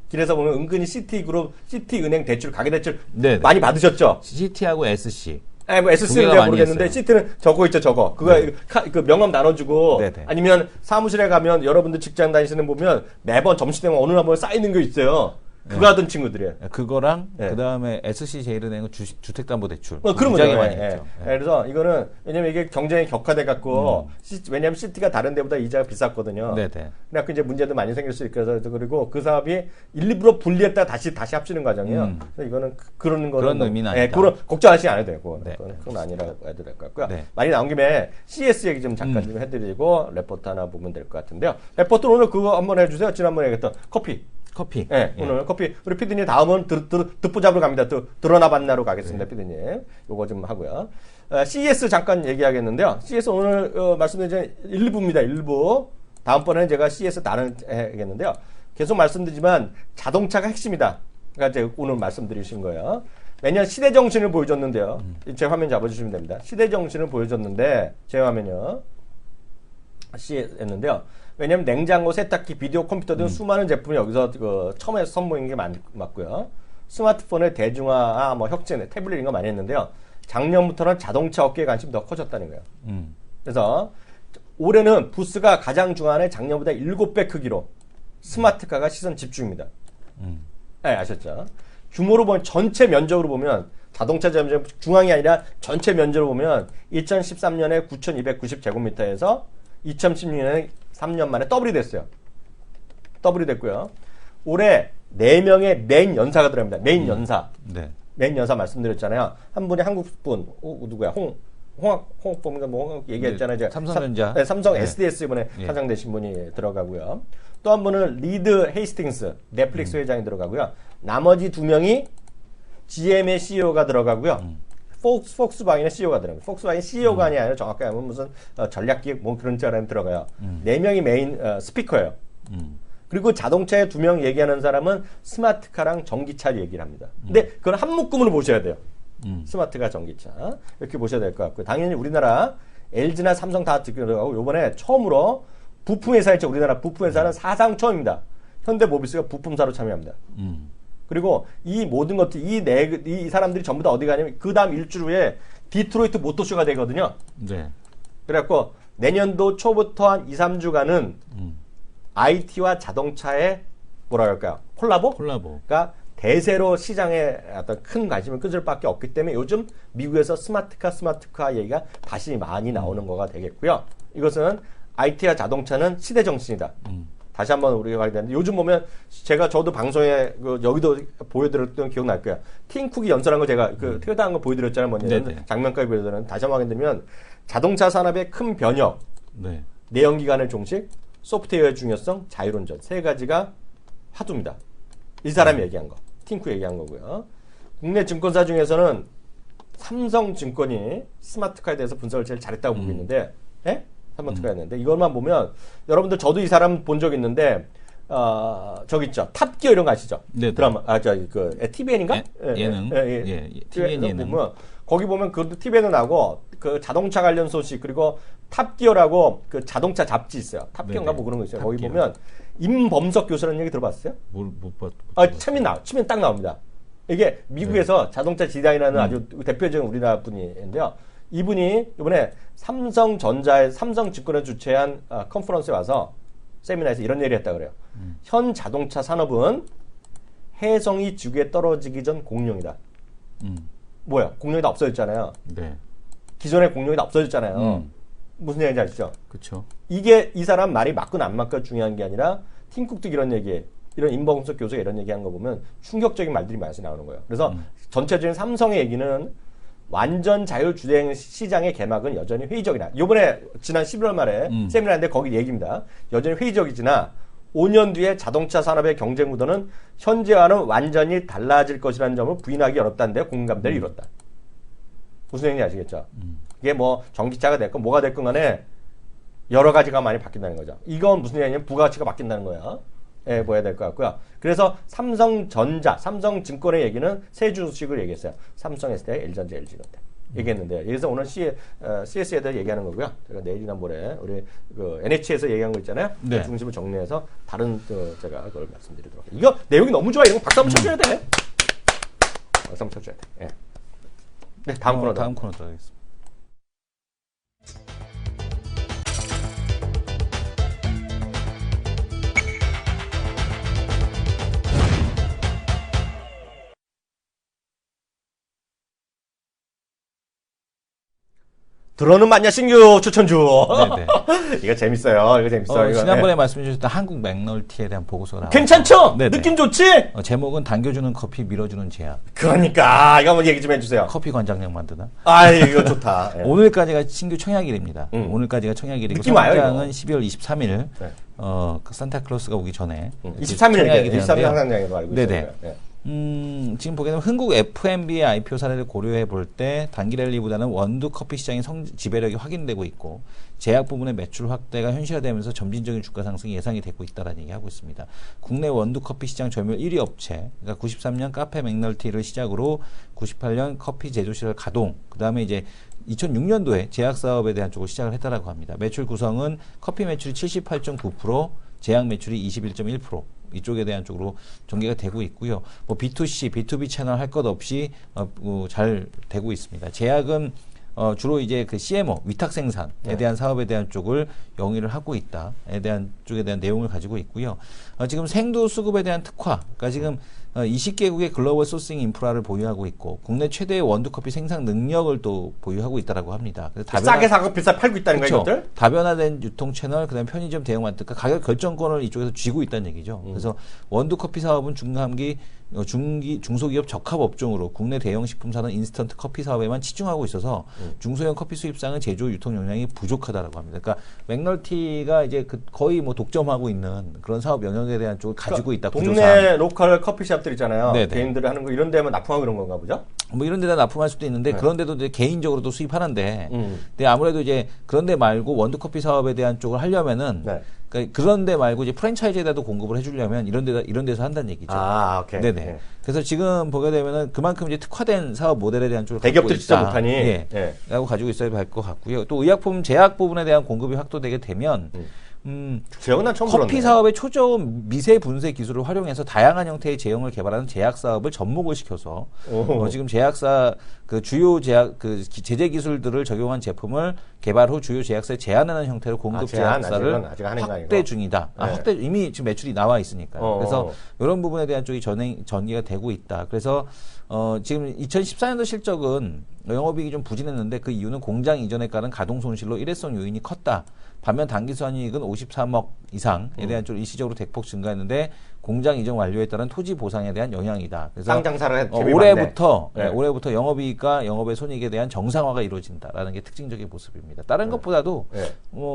길에서 보면 은근히 시티그룹, 시티은행 대출, 가계대출 많이 받으셨죠? 시티하고 SC. 뭐 SC는 잘 모르겠는데 시티는 저거 있죠, 저거. 그거 그 명함 나눠주고 아니면 사무실에 가면 여러분들 직장 다니시는 보면 매번 점심때면 어느 날 보면 쌓이는 거 있어요. 그거 하던 친구들이에요. 그거랑 네. 그다음에 SC제일은행은 주택담보대출. 그런 굉장히 거죠. 많이 예, 했죠. 예. 그래서 이거는 왜냐면 이게 경쟁이 격화돼 갖고 왜냐면 시티가 다른 데보다 이자가 비쌌거든요. 네네. 그래서 이제 문제도 많이 생길 수 있고 그래서 그리고 그 사업이 일부러 분리했다가 다시 합치는 과정이에요. 그래서 이거는 그런 거는 그런 의미는 예, 아니다. 그런 걱정하시지 않아도 되고 네. 그건 아니라고 해도 될 것 같고요. 네. 많이 나온 김에 CS 얘기 좀 잠깐 좀 해드리고 레포트 하나 보면 될 것 같은데요. 레포트 오늘 그거 한번 해주세요. 지난번에 얘기했던 커피. 커피. 예, 오늘 커피 우리 피디님 다음은 듣보 잡으러 갑니다. 또 드러나 봤나로 가겠습니다, 피디님. 요거 좀 하고요. CES 잠깐 얘기하겠는데요. CES 오늘 말씀드린 1부입니다. 1부. 다음번에는 제가 CES 다른 해야겠는데요. 계속 말씀드리지만 자동차가 핵심이다. 그러니까 제가 오늘 말씀드리신 거예요. 매년 시대 정신을 보여줬는데요. 제 화면 잡아주시면 됩니다. 시대 정신을 보여줬는데 제 화면이요. CES였는데요. 왜냐하면 냉장고, 세탁기, 비디오 컴퓨터 등 수많은 제품이 여기서 처음에 선보인 게 맞고요. 스마트폰의 대중화, 뭐 혁신, 태블릿 이런 거 많이 했는데요. 작년부터는 자동차 업계에 관심이 더 커졌다는 거예요. 그래서 올해는 부스가 가장 중앙에 작년보다 7배 크기로 스마트카가 시선 집중입니다. 네, 아셨죠? 규모로 보면 전체 면적으로 보면 자동차 전쟁 중앙이 아니라 전체 면적으로 보면 2013년에 9,290제곱미터에서 2016년에 3년 만에 더블이 됐어요. 더블이 됐고요. 올해 4명의 메인 연사가 들어갑니다. 메인 연사. 네. 메인 연사 말씀드렸잖아요. 한 분이 한국분, 누구야? 홍옥범인가 뭐 얘기했잖아요. 네, 삼성전자. 삼성 네. SDS 이번에 사장되신 분이 들어가고요. 또 한 분은 리드 헤이스팅스, 넷플릭스 회장이 들어가고요. 나머지 2명이 GM의 CEO가 들어가고요. 폭스바겐의 CEO가 들어가요. 폭스바겐 CEO가 아니라 정확하게 하면 무슨 전략기획 뭐 그런 자리에 들어가요. 4명이 메인 스피커예요. 그리고 자동차에 2명 얘기하는 사람은 스마트카랑 전기차 얘기를 합니다. 근데 그건 한 묶음으로 보셔야 돼요. 스마트카, 전기차. 이렇게 보셔야 될 것 같고요. 당연히 우리나라 LG나 삼성 다 들어가고 요번에 처음으로 부품회사였죠. 우리나라 부품회사는 사상 처음입니다. 현대모비스가 부품사로 참여합니다. 그리고 이 모든 것들, 이 사람들이 전부 다 어디 가냐면 그 다음 일주일 후에 디트로이트 모터쇼가 되거든요. 네. 그래갖고 내년도 초부터 한 2, 3주간은 IT와 자동차의 뭐라 그럴까요? 콜라보? 그러니까 대세로 시장에 어떤 큰 관심을 끄질 밖에 없기 때문에 요즘 미국에서 스마트카 얘기가 다시 많이 나오는 거가 되겠고요. 이것은 IT와 자동차는 시대 정신이다. 다시 한번 우리가 가야 되는데 요즘 보면 저도 방송에 여기도 보여드렸던 기억날 거예요. 팀쿡이 연설한 거 제가 트위터한 거 보여드렸잖아요. 뭐냐면 장면까지 보여드렸는데 다시 한번 하게 되면 자동차 산업의 큰 변혁, 네. 내연기관의 종식, 소프트웨어의 중요성, 자율운전 3가지가 화두입니다. 이 사람이 얘기한 거, 팀쿡 얘기한 거고요. 국내 증권사 중에서는 삼성증권이 스마트카에 대해서 분석을 제일 잘했다고 보고 있는데, 예? 스마트카에 있는데 이것만 보면 여러분들 저도 이 사람 본 적 있는데 저기 있죠 탑기어 이런 거 아시죠? 네. 드라마 TVN인가? 예능. TVN 예능. 보면 거기 보면 그 TVN은 나고 그 자동차 관련 소식 그리고 탑기어라고 그 자동차 잡지 있어요. 탑기어인가 뭐 그런 거 있어요. 거기 보면 임범석 교수라는 얘기 들어봤어요? 못 봤. 치면 딱 나옵니다. 이게 미국에서 자동차 디자인하는 아주 대표적인 우리나라 분인데요. 이분이 이번에 삼성증권을 주최한 컨퍼런스에 와서 세미나에서 이런 얘기를 했다 그래요. 현 자동차 산업은 혜성이 지구에 떨어지기 전 공룡이다. 뭐야? 공룡이 다 없어졌잖아요. 네. 기존의 공룡이 다 없어졌잖아요. 무슨 얘기인지 아시죠? 그렇죠. 이게 이 사람 말이 맞건 안 맞건 중요한 게 아니라 팀쿡도 이런 임범석 교수가 이런 얘기한 거 보면 충격적인 말들이 많이 나오는 거예요. 그래서 전체적인 삼성의 얘기는 완전 자율주행 시장의 개막은 여전히 회의적이다. 요번에 지난 11월 말에 세미나인데 거기 얘기입니다. 여전히 회의적이지나 5년 뒤에 자동차 산업의 경쟁 구도는 현재와는 완전히 달라질 것이라는 점을 부인하기 어렵다는데 공감대를 이뤘다. 무슨 얘기인지 아시겠죠? 이게 뭐 전기차가 됐건 뭐가 됐건 간에 여러 가지가 많이 바뀐다는 거죠. 이건 무슨 얘기냐면 부가가치가 바뀐다는 거야. 예, 보여야 될 것 같고요. 그래서 삼성전자, 삼성증권의 얘기는 세 주식을 얘기했어요. 삼성, SDI, LG전자, LG전자 얘기했는데요. 그래서 오늘 CS에 대해 얘기하는 거고요. 제가 내일이나 모레 우리 NH에서 얘기한 거 있잖아요. 네. 그 중심을 정리해서 다른 제가 그걸 말씀드리도록 할게요. 이거 내용이 너무 좋아. 이런 거 박수 한번 쳐줘야 돼. 박수 한번 쳐줘야 돼. 예. 네, 다음 코너. 다음 코너 들어가겠습니다. 들어는 맞냐 신규 추천주. 네네. 이거 재밌어요. 이거 재밌어요. 이거. 지난번에 네. 말씀해 주셨던 한국 맥널티에 대한 보고서가 나왔어요. 괜찮죠? 네네. 느낌 좋지? 제목은 당겨주는 커피 밀어주는 제약. 그러니까 이거 한번 얘기 좀 해주세요. 커피 관장력 만드나? 아 이거 좋다. 예. 오늘까지가 신규 청약일입니다. 오늘까지가 청약일이고 느낌 와요, 상장은 이거. 12월 23일 네. 그 산타클로스가 오기 전에 23일 청약이 23일 되는데요. 상장량으로 알고 네네. 있어요. 네. 지금 보게 되면 흥국 F&B의 IPO 사례를 고려해 볼 때 단기 랠리보다는 원두 커피 시장의 지배력이 확인되고 있고 제약 부분의 매출 확대가 현실화되면서 점진적인 주가 상승이 예상이 되고 있다는 얘기하고 있습니다. 국내 원두 커피 시장 점유율 1위 업체, 그러니까 93년 카페 맥널티를 시작으로 98년 커피 제조실을 가동, 그 다음에 이제 2006년도에 제약 사업에 대한 쪽을 시작을 했다라고 합니다. 매출 구성은 커피 매출이 78.9%, 제약 매출이 21.1%. 이쪽에 대한 쪽으로 전개가 되고 있고요. 뭐 B2C, B2B 채널 할 것 없이 잘 되고 있습니다. 제약은 주로 이제 그 CMO 위탁 생산에 대한 사업에 대한 쪽을 영위를 하고 있다에 대한 쪽에 대한 내용을 가지고 있고요. 지금 생두 수급에 대한 특화, 그러니까 지금 20개국의 글로벌 소싱 인프라를 보유하고 있고 국내 최대의 원두커피 생산 능력을 또 보유하고 있다고 합니다. 그래서 싸게 사고 비싸게 팔고 있다는 거예요, 그렇죠. 이것들? 다변화된 유통 채널, 그다음에 편의점 대형마트, 그러니까 가격 결정권을 이쪽에서 쥐고 있다는 얘기죠. 그래서 원두커피 사업은 중감기, 중소기업 적합 업종으로 국내 대형 식품사는 인스턴트 커피 사업에만 치중하고 있어서 중소형 커피 수입상은 제조 유통 역량이 부족하다라고 합니다. 그러니까 맥널티가 이제 거의 뭐 독점하고 있는 그런 사업 영역에 대한 쪽을 가지고 있다. 동네 구조상. 로컬 커피숍들 있잖아요. 네네. 개인들이 하는 거 이런 데만 납품하고 그런 건가 보죠? 뭐 이런 데다 납품할 수도 있는데 네. 그런 데도 이제 개인적으로도 수입하는데 근데 아무래도 이제 그런 데 말고 원두커피 사업에 대한 쪽을 하려면은 네. 그러니까 그런 데 말고 이제 프랜차이즈에다도 공급을 해주려면 이런 데서 한다는 얘기죠. 아, 오케이. 네네. 네. 그래서 지금 보게 되면은 그만큼 이제 특화된 사업 모델에 대한 쪽을 대기업들이 갖고 진짜 있다. 못하니. 예. 예. 라고 가지고 있어야 할 것 같고요. 또 의약품 제약 부분에 대한 공급이 확대되게 되면 제약은 난 처음 커피 들었네. 사업의 초저온 미세 분쇄 기술을 활용해서 다양한 형태의 제형을 개발하는 제약 사업을 접목을 시켜서 지금 제약사 그 주요 제약 그 제재 기술들을 적용한 제품을 개발 후 주요 제약사에 제한하는 형태로 공급 제한, 제약사를 아직은 하는 거 확대 아니고. 중이다. 네. 확대 이미 지금 매출이 나와 있으니까요. 그래서 이런 부분에 대한 쪽이 전개가 되고 있다. 그래서 지금 2014년도 실적은 영업이익이 좀 부진했는데 그 이유는 공장 이전에 따른 가동 손실로 일회성 요인이 컸다. 반면 당기순이익은 53억 이상에 대한 쪽으로 일시적으로 대폭 증가했는데 공장 이전 완료에 따른 토지 보상에 대한 영향이다. 그래서 쌍장사를 했 올해부터 네. 올해부터 영업이익과 영업의 손익에 대한 정상화가 이루어진다라는 게 특징적인 모습입니다. 다른 것보다도 네.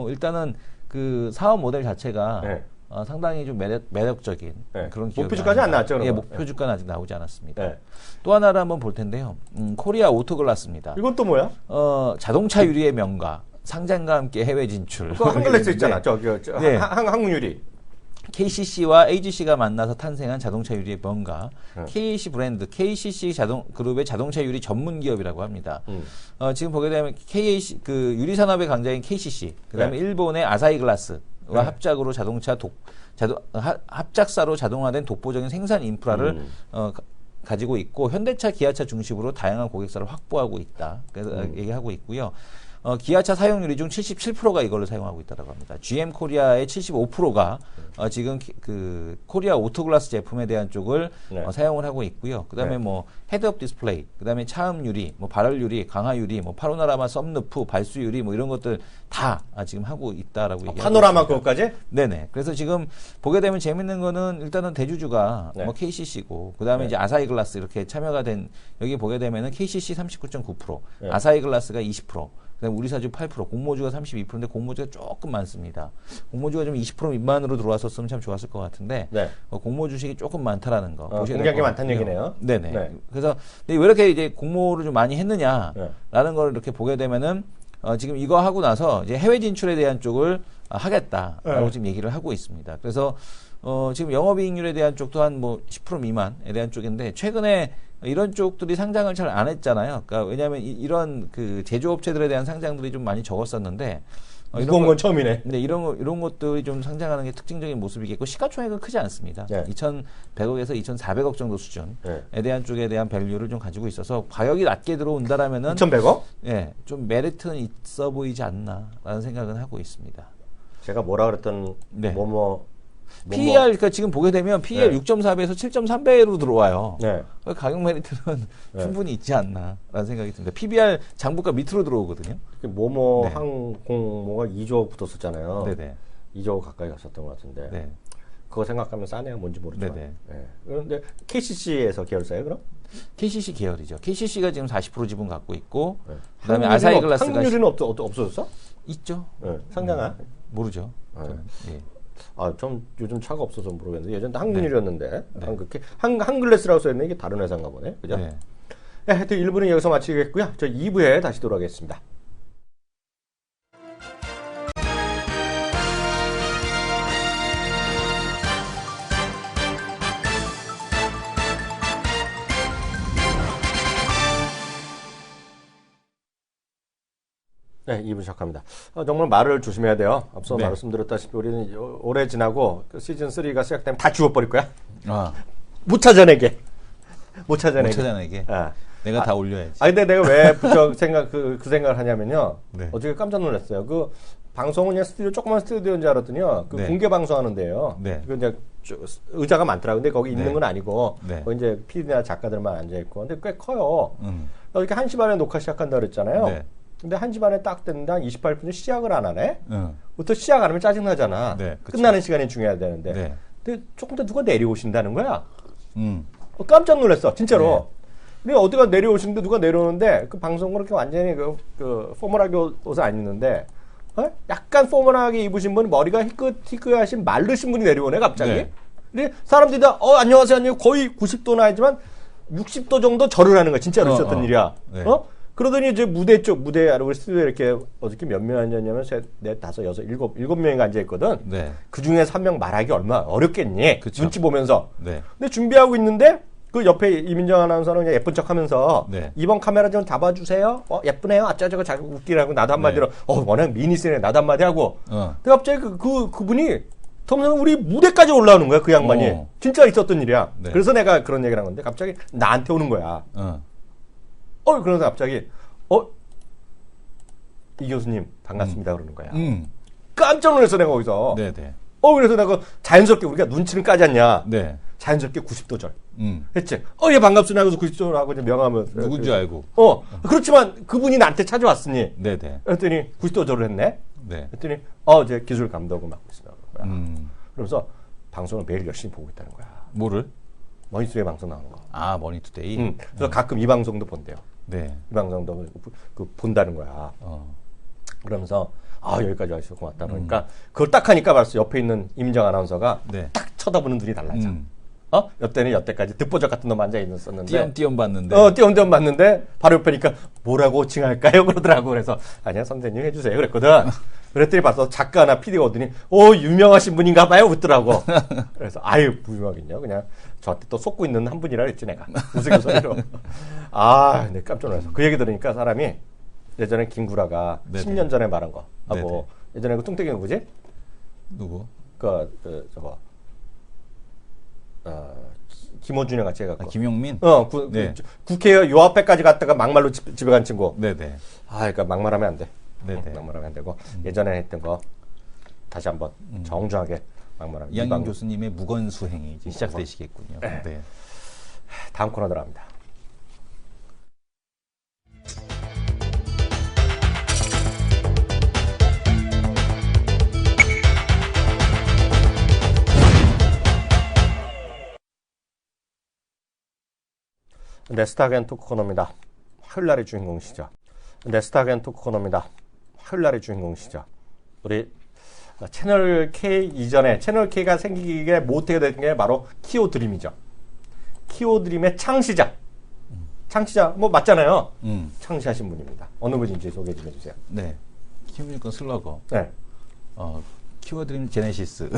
일단은 그 사업 모델 자체가 네. 상당히 좀 매력적인 네. 그런 기업이 목표주까지 안 나왔죠, 그런 예, 거? 목표주가는 아직 나오지 않았습니다. 네. 또 하나를 한번 볼 텐데요. 코리아 오토글라스입니다. 이건 또 뭐야? 자동차 유리의 명가, 상장과 함께 해외 진출. 그거 한글레스 있잖아. 네. 저 항문유리. KCC와 AGC가 만나서 탄생한 자동차 유리의 명가, KC 브랜드, KCC 그룹의 자동차 유리 전문 기업이라고 합니다. 지금 보게 되면 KAC 그 유리 산업의 강자인 KCC, 그다음에 네. 일본의 아사히 글라스와 합작으로 합작사로 자동화된 독보적인 생산 인프라를 가지고 있고 현대차, 기아차 중심으로 다양한 고객사를 확보하고 있다. 그래서 얘기하고 있고요. 기아차 사용률이 중 77%가 이걸로 사용하고 있다고 합니다. GM 코리아의 75%가 지금 그 코리아 오토글라스 제품에 대한 쪽을 네. 사용을 하고 있고요. 그다음에 네. 뭐 헤드업 디스플레이, 그다음에 차음 유리, 뭐 발열 유리, 강화 유리, 뭐 파노라마 썬루프, 발수 유리 뭐 이런 것들 다 지금 하고 있다라고 얘기하고 파노라마 있습니다. 그것까지? 네네. 그래서 지금 보게 되면 재밌는 거는 일단은 대주주가 네. 뭐 KCC고 그다음에 네. 이제 아사히 글라스 이렇게 참여가 된 여기 보게 되면은 KCC 39.9%, 네. 아사히 글라스가 20%. 그다음에 우리 사주 8%, 공모주가 32%인데 공모주가 조금 많습니다. 공모주가 좀 20% 미만으로 들어왔었으면 참 좋았을 것 같은데 네. 공모 주식이 조금 많다라는 거 보셔야 될 공개한 게 것 많다는 같고요. 얘기네요. 네네. 네. 그래서 근데 왜 이렇게 이제 공모를 좀 많이 했느냐라는 네. 걸 이렇게 보게 되면은 지금 이거 하고 나서 이제 해외 진출에 대한 쪽을 하겠다라고 네. 지금 얘기를 하고 있습니다. 그래서 지금 영업이익률에 대한 쪽도 한 뭐 10% 미만에 대한 쪽인데 최근에 이런 쪽들이 상장을 잘 안 했잖아요. 그러니까 왜냐하면 이런 그 제조업체들에 대한 상장들이 좀 많이 적었었는데 무거운 건 처음이네. 네, 이런 것들이 좀 상장하는 게 특징적인 모습이겠고 시가총액은 크지 않습니다. 네. 2,100억에서 2,400억 정도 수준에 네. 대한 쪽에 대한 밸류를 좀 가지고 있어서 가격이 낮게 들어온다라면은 2,100억? 예, 좀 메리트는 있어 보이지 않나라는 생각은 하고 있습니다. 제가 뭐라 그랬던 네. 뭐뭐 PER 그러니까 지금 보게 되면 PER 6.4배에서 7.3배로 들어와요. 네. 가격 메리트는 네. 충분히 있지 않나라는 생각이 듭니다. PBR 장부가 밑으로 들어오거든요. 모모 네. 항공모가 2조 붙었었잖아요. 네네. 2조 가까이 갔었던 것 같은데. 네. 그거 생각하면 싸네요. 뭔지 모르지만. 네네. 네. 그런데 KCC에서 계열사예요, 그럼? KCC 계열이죠. KCC가 지금 40% 지분 갖고 있고, 네. 그다음에 아사히 글라스가 항균율은 없어졌어? 있죠. 네. 상장아? 모르죠. 네. 저는. 예. 아, 좀 요즘 차가 없어서 모르겠는데 예전에 항균율이었는데 네. 한글래스라고 써있는 게 다른 회사인가 보네. 그죠? 네. 네, 하여튼 1부는 여기서 마치겠고요. 저 2부에 다시 돌아오겠습니다. 네, 2부 시작합니다. 정말 말을 조심해야 돼요. 앞서 네. 말씀드렸다시피 우리는 올해 지나고 그 시즌 3가 시작되면 다 지워버릴 거야. 아, 못 찾아내게. 못 찾아내게. 못 찾아내게. 아. 내가 다 올려야지. 근데 내가 왜 그 생각을 하냐면요. 네. 어저께 깜짝 놀랐어요. 그 방송은 그냥 스튜디오, 조그만 스튜디오인 줄 알았더니요. 그 네. 공개 방송하는데요. 네. 그 이제 의자가 많더라고요. 근데 거기 있는 네. 건 아니고. 네. 거기 이제 PD나 작가들만 앉아있고. 근데 꽤 커요. 이렇게 1시 반에 녹화 시작한다 그랬잖아요. 네. 근데 1시 반에 딱 됐는데 한 28분에 시작을 안 하네? 응. 부터 시작 안 하면 짜증나잖아. 네, 그쵸. 끝나는 시간이 중요해야 되는데. 네. 근데 조금 더 누가 내려오신다는 거야. 음. 깜짝 놀랐어, 진짜로. 근데 어디가 내려오시는데 누가 내려오는데 그 방송은 그렇게 완전히 그 포멀하게 옷을 안 입는데 약간 포멀하게 입으신 분 머리가 희끗희끗하신 마르신 분이 내려오네 갑자기. 네. 근데 사람들이 다 안녕하세요 안녕 거의 90도는 아니지만 60도 정도 절을 하는 거야. 진짜로 있었던 일이야. 네. 그러더니 이제 무대 아래 우리 스튜디오에 이렇게 어저께 몇 명 앉았냐면 셋, 넷, 다섯, 여섯, 일곱 명이 앉아있거든. 네. 그 중에서 한 명 말하기 얼마나 어렵겠니? 그쵸. 눈치 보면서. 네. 근데 준비하고 있는데 그 옆에 이민정 아나운서는 그냥 예쁜 척 하면서 네. 이번 카메라 좀 잡아주세요. 예쁘네요. 어쩌저쩌고 자꾸 웃기라고 나도 한마디로 워낙 미니스네 나도 한마디 하고. 근데 갑자기 그분이 텀는 우리 무대까지 올라오는 거야. 그 양반이. 진짜 있었던 일이야. 네. 그래서 내가 그런 얘기를 한 건데 갑자기 나한테 오는 거야. 그러면서 갑자기 이 교수님 반갑습니다 그러는 거야. 깜짝 놀랐어 내가 거기서. 네네. 그래서 내가 자연스럽게 우리가 눈치는 까졌냐. 네. 자연스럽게 90도절 했지. 얘 반갑습니다 하고서 90도절 하고 이제 명함을 누군지 알고. 그렇지만 그분이 나한테 찾아왔으니. 네네. 그랬더니 90도절을 했네. 네. 그랬더니 이제 기술 감독을 맡고 있습니다. 그러면서 방송을 매일 열심히 보고 있다는 거야. 뭐를? 머니투데이 방송 나오는 거. 아, 머니투데이. 그래서 가끔 이 방송도 본대요. 네. 이 방송도 본다는 거야. 그러면서 여기까지 와주셔서 고맙다 그러니까 그걸 딱 하니까 봤어. 옆에 있는 이민정 아나운서가 네. 딱 쳐다보는 눈이 달라져. 여태는 여태까지 듣보적 같은 놈 앉아 있었는데 띄엄띄엄 봤는데. 띄엄띄엄 봤는데 바로 옆에니까 뭐라고 호칭할까요? 그러더라고. 그래서 아니야 선생님 해주세요 그랬거든. 그랬더니 봤어 작가나 PD가 오더니 유명하신 분인가 봐요 웃더라고. 그래서 유명하겠냐 그냥 저한테 또 속고 있는 한 분이라 그랬지 내가 우스갯소리로. 네, 깜짝 놀랐어. 그 얘기 들으니까 사람이 예전에 김구라가 네네. 10년 전에 말한 거 하고 네네. 예전에 그 뚱땡이 누구지? 누구? 저거 김어준이랑 같이 해갖고. 김용민? 네. 국회 요 앞에까지 갔다가 막말로 집에 간 친구. 네네. 그러니까 막말하면 안 돼. 네네. 막말하면 안 되고 예전에 했던 거 다시 한번 정중하게 막말하면. 이양현 교수님의 무건수행이 이제 시작되시겠군요. 네. 다음 코너 들어갑니다. 네스타겐 토크 코너입니다. 화요일날의 주인공이시죠. 네스타겐 토크 코너입니다. 화요일날의 주인공이시죠. 우리 채널 K 이전에 채널 K가 생기게 모태가 된 게 바로 키오드림이죠. 키오드림의 창시자 뭐 맞잖아요. 창시하신 분입니다. 어느 분인지 소개 좀 해주세요. 네. 키움일건 슬러거. 네. 키워드림 제네시스.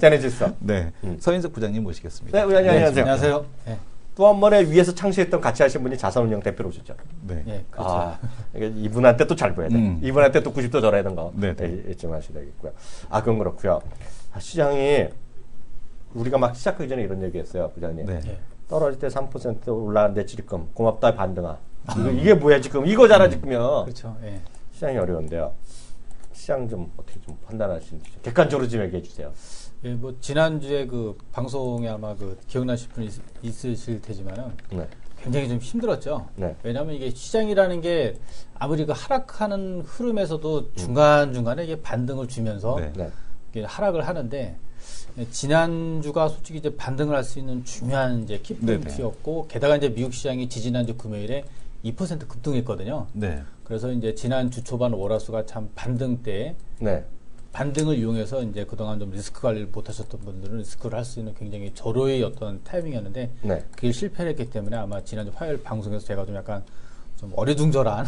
제네시스. 네. 서인석 부장님 모시겠습니다. 네, 안녕하세요. 안녕하세요. 네. 또 한 번에 위에서 창시했던 같이 하신 분이 자산운용 대표로 오셨죠. 네. 예, 그렇죠. 이게 이분한테 또 잘 보여야 돼. 이분한테 또 90도 절해야 되는 거. 네. 잊지 마셔야 되겠고요. 그건 그렇고요. 시장이 우리가 막 시작하기 전에 이런 얘기했어요, 부장님. 네. 예. 떨어질 때 3% 올라왔는데 지금 고맙다 반등아. 이게 뭐야 지금? 이거잖아 지금요. 그렇죠. 예. 시장이 어려운데요. 시장 좀 어떻게 좀 판단하시는지 객관적으로 좀 얘기해 주세요. 예, 뭐 지난주에 그 방송에 아마 그 기억나실 분 있으실 테지만은 네. 굉장히 좀 힘들었죠. 네. 왜냐하면 이게 시장이라는 게 아무리 그 하락하는 흐름에서도 중간중간에 이게 반등을 주면서 네. 네. 이게 하락을 하는데 지난주가 솔직히 이제 반등을 할 수 있는 중요한 이제 키포인트였고 게다가 이제 미국 시장이 지지난주 금요일에 2% 급등했거든요. 네. 그래서 이제 지난 주 초반 월화수가 참 반등 때 네. 반등을 이용해서 이제 그동안 좀 리스크 관리를 못하셨던 분들은 리스크를 할 수 있는 굉장히 절호의 어떤 타이밍이었는데 네. 그게 실패를 했기 때문에 아마 지난주 화요일 방송에서 제가 좀 약간 좀 어리둥절한